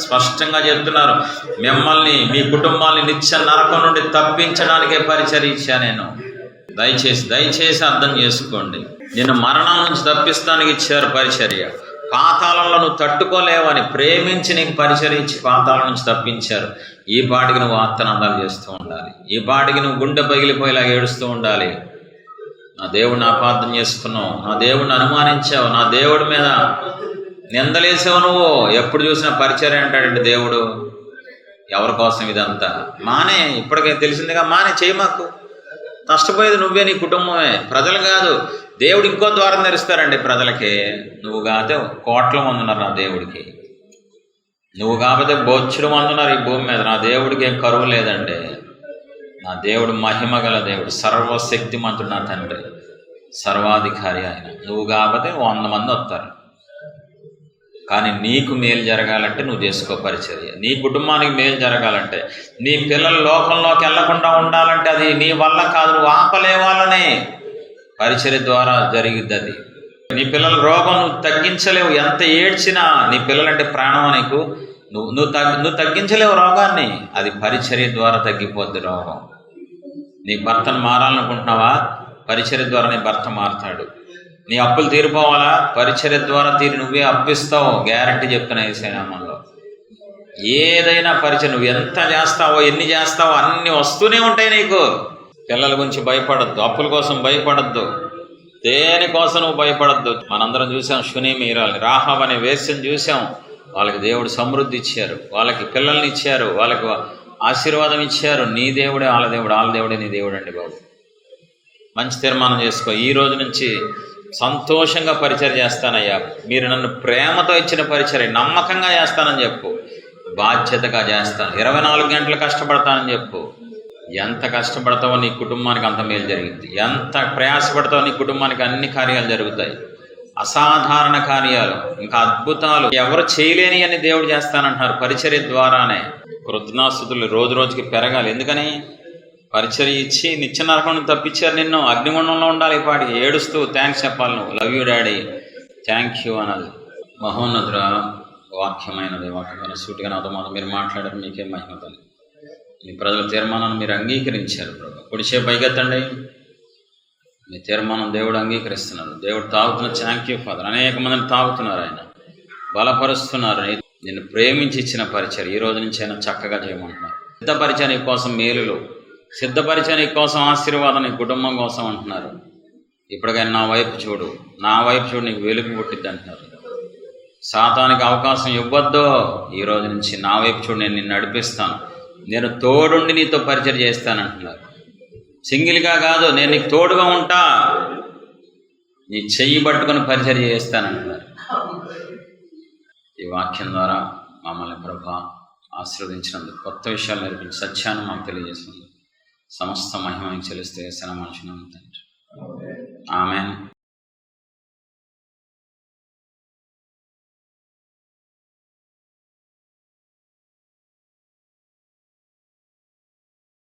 స్పష్టంగా చెప్తున్నారు, మిమ్మల్ని మీ కుటుంబాన్ని నిత్య నరకం నుండి తప్పించడానికే పరిచర్య ఇచ్చా నేను. దయచేసి అర్థం చేసుకోండి. నిన్ను మరణం నుంచి తప్పిస్తానికి ఇచ్చారు పరిచర్య. పాతాళంలో నువ్వు తట్టుకోలేవని ప్రేమించి నీకు పరిచర్య ఇచ్చి పాతాళం నుంచి తప్పించారు. ఈ పాటికి నువ్వు ఆర్తనాదాలు చేస్తూ ఉండాలి, ఈ పాటికి నువ్వు గుండె పగిలిపోయేలాగా ఏడుస్తూ ఉండాలి. నా దేవుడిని అపార్థం చేసుకున్నావు, నా దేవుడిని అనుమానించావు, నా దేవుడి మీద నిందలేసావు నువ్వు. ఎప్పుడు చూసినా పరిచర్య అంటాడండి దేవుడు. ఎవరి కోసం ఇదంతా? మానే, ఇప్పటికే తెలిసిందిగా, మానే, చేయి. మాకు నష్టపోయేది నువ్వే, నీ కుటుంబమే, ప్రజలు కాదు. దేవుడు ఇంకో ద్వారం తెరుస్తారండి ప్రజలకి. నువ్వు కాకపోతే కోట్ల మంది ఉన్నారు నా దేవుడికి, నువ్వు కాకపోతే బొచ్చుడు మంది ఉన్నారు ఈ భూమి మీద. నా దేవుడికి ఏం కరువు లేదండి. నా దేవుడు మహిమ గల దేవుడు, సర్వశక్తిమంతుడు నా తండ్రి, సర్వాధికారి ఆయన. నువ్వు కాకపోతే 100 మంది వస్తారు. కానీ నీకు మేలు జరగాలంటే నువ్వు చేసుకో పరిచర్య. నీ కుటుంబానికి మేలు జరగాలంటే, నీ పిల్లలు లోకంలోకి వెళ్లకుండా ఉండాలంటే అది నీ వల్ల కాదు, నువ్వు ఆపలే వాళ్ళనే. పరిచర్య ద్వారా జరిగిద్ది అది. నీ పిల్లల రోగం నువ్వు తగ్గించలేవు, ఎంత ఏడ్చినా. నీ పిల్లలంటే ప్రాణం నీకు, నువ్వు తగ్గించలేవు రోగాన్ని. అది పరిచర్య ద్వారా తగ్గిపోద్ది రోగం. నీ భర్తను మారాలనుకుంటున్నావా? పరిచర్య ద్వారా నీ భర్త మారుతాడు. నీ అప్పులు తీరిపోవాలా? పరిచర్య ద్వారా తీరి నువ్వే అప్పిస్తావు, గ్యారంటీ చెప్తున్నా యేసు నామములో. ఏదైనా పరిచర్య నువ్వు ఎంత చేస్తావో, ఎన్ని చేస్తావో అన్ని వస్తూనే ఉంటాయి నీకు. పిల్లల గురించి భయపడద్దు, అప్పుల కోసం భయపడద్దు, దేనికోసం నువ్వు భయపడద్దు. మనందరం చూసాం షునేమీరాల్ని, రాహాబ్ అనే వేశ్యను చూసాం. వాళ్ళకి దేవుడు సమృద్ధి ఇచ్చారు, వాళ్ళకి పిల్లల్ని ఇచ్చారు, వాళ్ళకి ఆశీర్వాదం ఇచ్చారు. నీ దేవుడే వాళ్ళ దేవుడు, వాళ్ళ దేవుడే నీ దేవుడు అండి బాబు. మంచి తీర్మానం చేసుకో. ఈ రోజు నుంచి సంతోషంగా పరిచర్య చేస్తానయ్యా, మీరు నన్ను ప్రేమతో ఇచ్చిన పరిచర్య నమ్మకంగా చేస్తానని చెప్పు. బాధ్యతగా చేస్తాను, 24 గంటలు కష్టపడతానని చెప్పు. ఎంత కష్టపడతావో నీ కుటుంబానికి అంత మేలు జరిగింది. ఎంత ప్రయాసపడతావో నీ కుటుంబానికి అన్ని కార్యాలు జరుగుతాయి. అసాధారణ కార్యాలు, ఇంకా అద్భుతాలు ఎవరు చేయలేని అని దేవుడు చేస్తానంటున్నారు పరిచర్య ద్వారానే. కృతజ్ఞాస్తుతులు రోజు రోజుకి పెరగాలి. ఎందుకని? పరిచర్య ఇచ్చి నిత్య నరకం తప్పించారు నిన్ను. అగ్నిగుండంలో ఉండాలి ఈ పాటికి, ఏడుస్తూ థ్యాంక్స్ చెప్పాలి నువ్వు. Love you daddy, thank you అన్నది. మహోన్నతుడ, వాక్యమైనది, వాక్యమైన సూటిగా నాతో మీరు మాట్లాడారు, మీకే మహిమ తల్లి. మీ ప్రజల తీర్మానాన్ని మీరు అంగీకరించారు ప్రభు. పొడిచే పైకెత్తండి. మీ తీర్మానం దేవుడు అంగీకరిస్తున్నారు. దేవుడు తాగుతున్న థ్యాంక్ యూ ఫాదర్. అనేక మందిని తాగుతున్నారు, ఆయన బలపరుస్తున్నారు. నిన్ను ప్రేమించి ఇచ్చిన పరిచర్య ఈ రోజు నుంచి అయినా చక్కగా చేయమంటున్నారు. సిద్ధపరిచయ నీ కోసం మేలులు, సిద్ధపరిచయ నీ కోసం ఆశీర్వాదం, నీ కుటుంబం కోసం అంటున్నారు. ఇప్పటికైనా నా వైపు చూడు, నా వైపు చూడు, నీకు వెలుగు పుట్టిద్ది అంటున్నారు. సాతానికి అవకాశం ఇవ్వద్దు. ఈ రోజు నుంచి నా వైపు చూడు, నేను నిన్ను నడిపిస్తాను, నేను తోడుండి నీతో పరిచర్య చేస్తానంటున్నారు. సింగిల్గా కాదు, నేను నీకు తోడుగా ఉంటా, నీ చెయ్యి పట్టుకొని పరిచర్య చేస్తానంటున్నారు. ఈ వాక్యం ద్వారా మమ్మల్ని ప్రభా ఆశీర్వదించినందుకు, కొత్త విషయాలు నేర్పించి సత్యాన్ని మాకు తెలియజేసినందుకు సమస్త మహిమకి చెల్లిస్తే మనుషులు తండ్రి. ఆమెన్.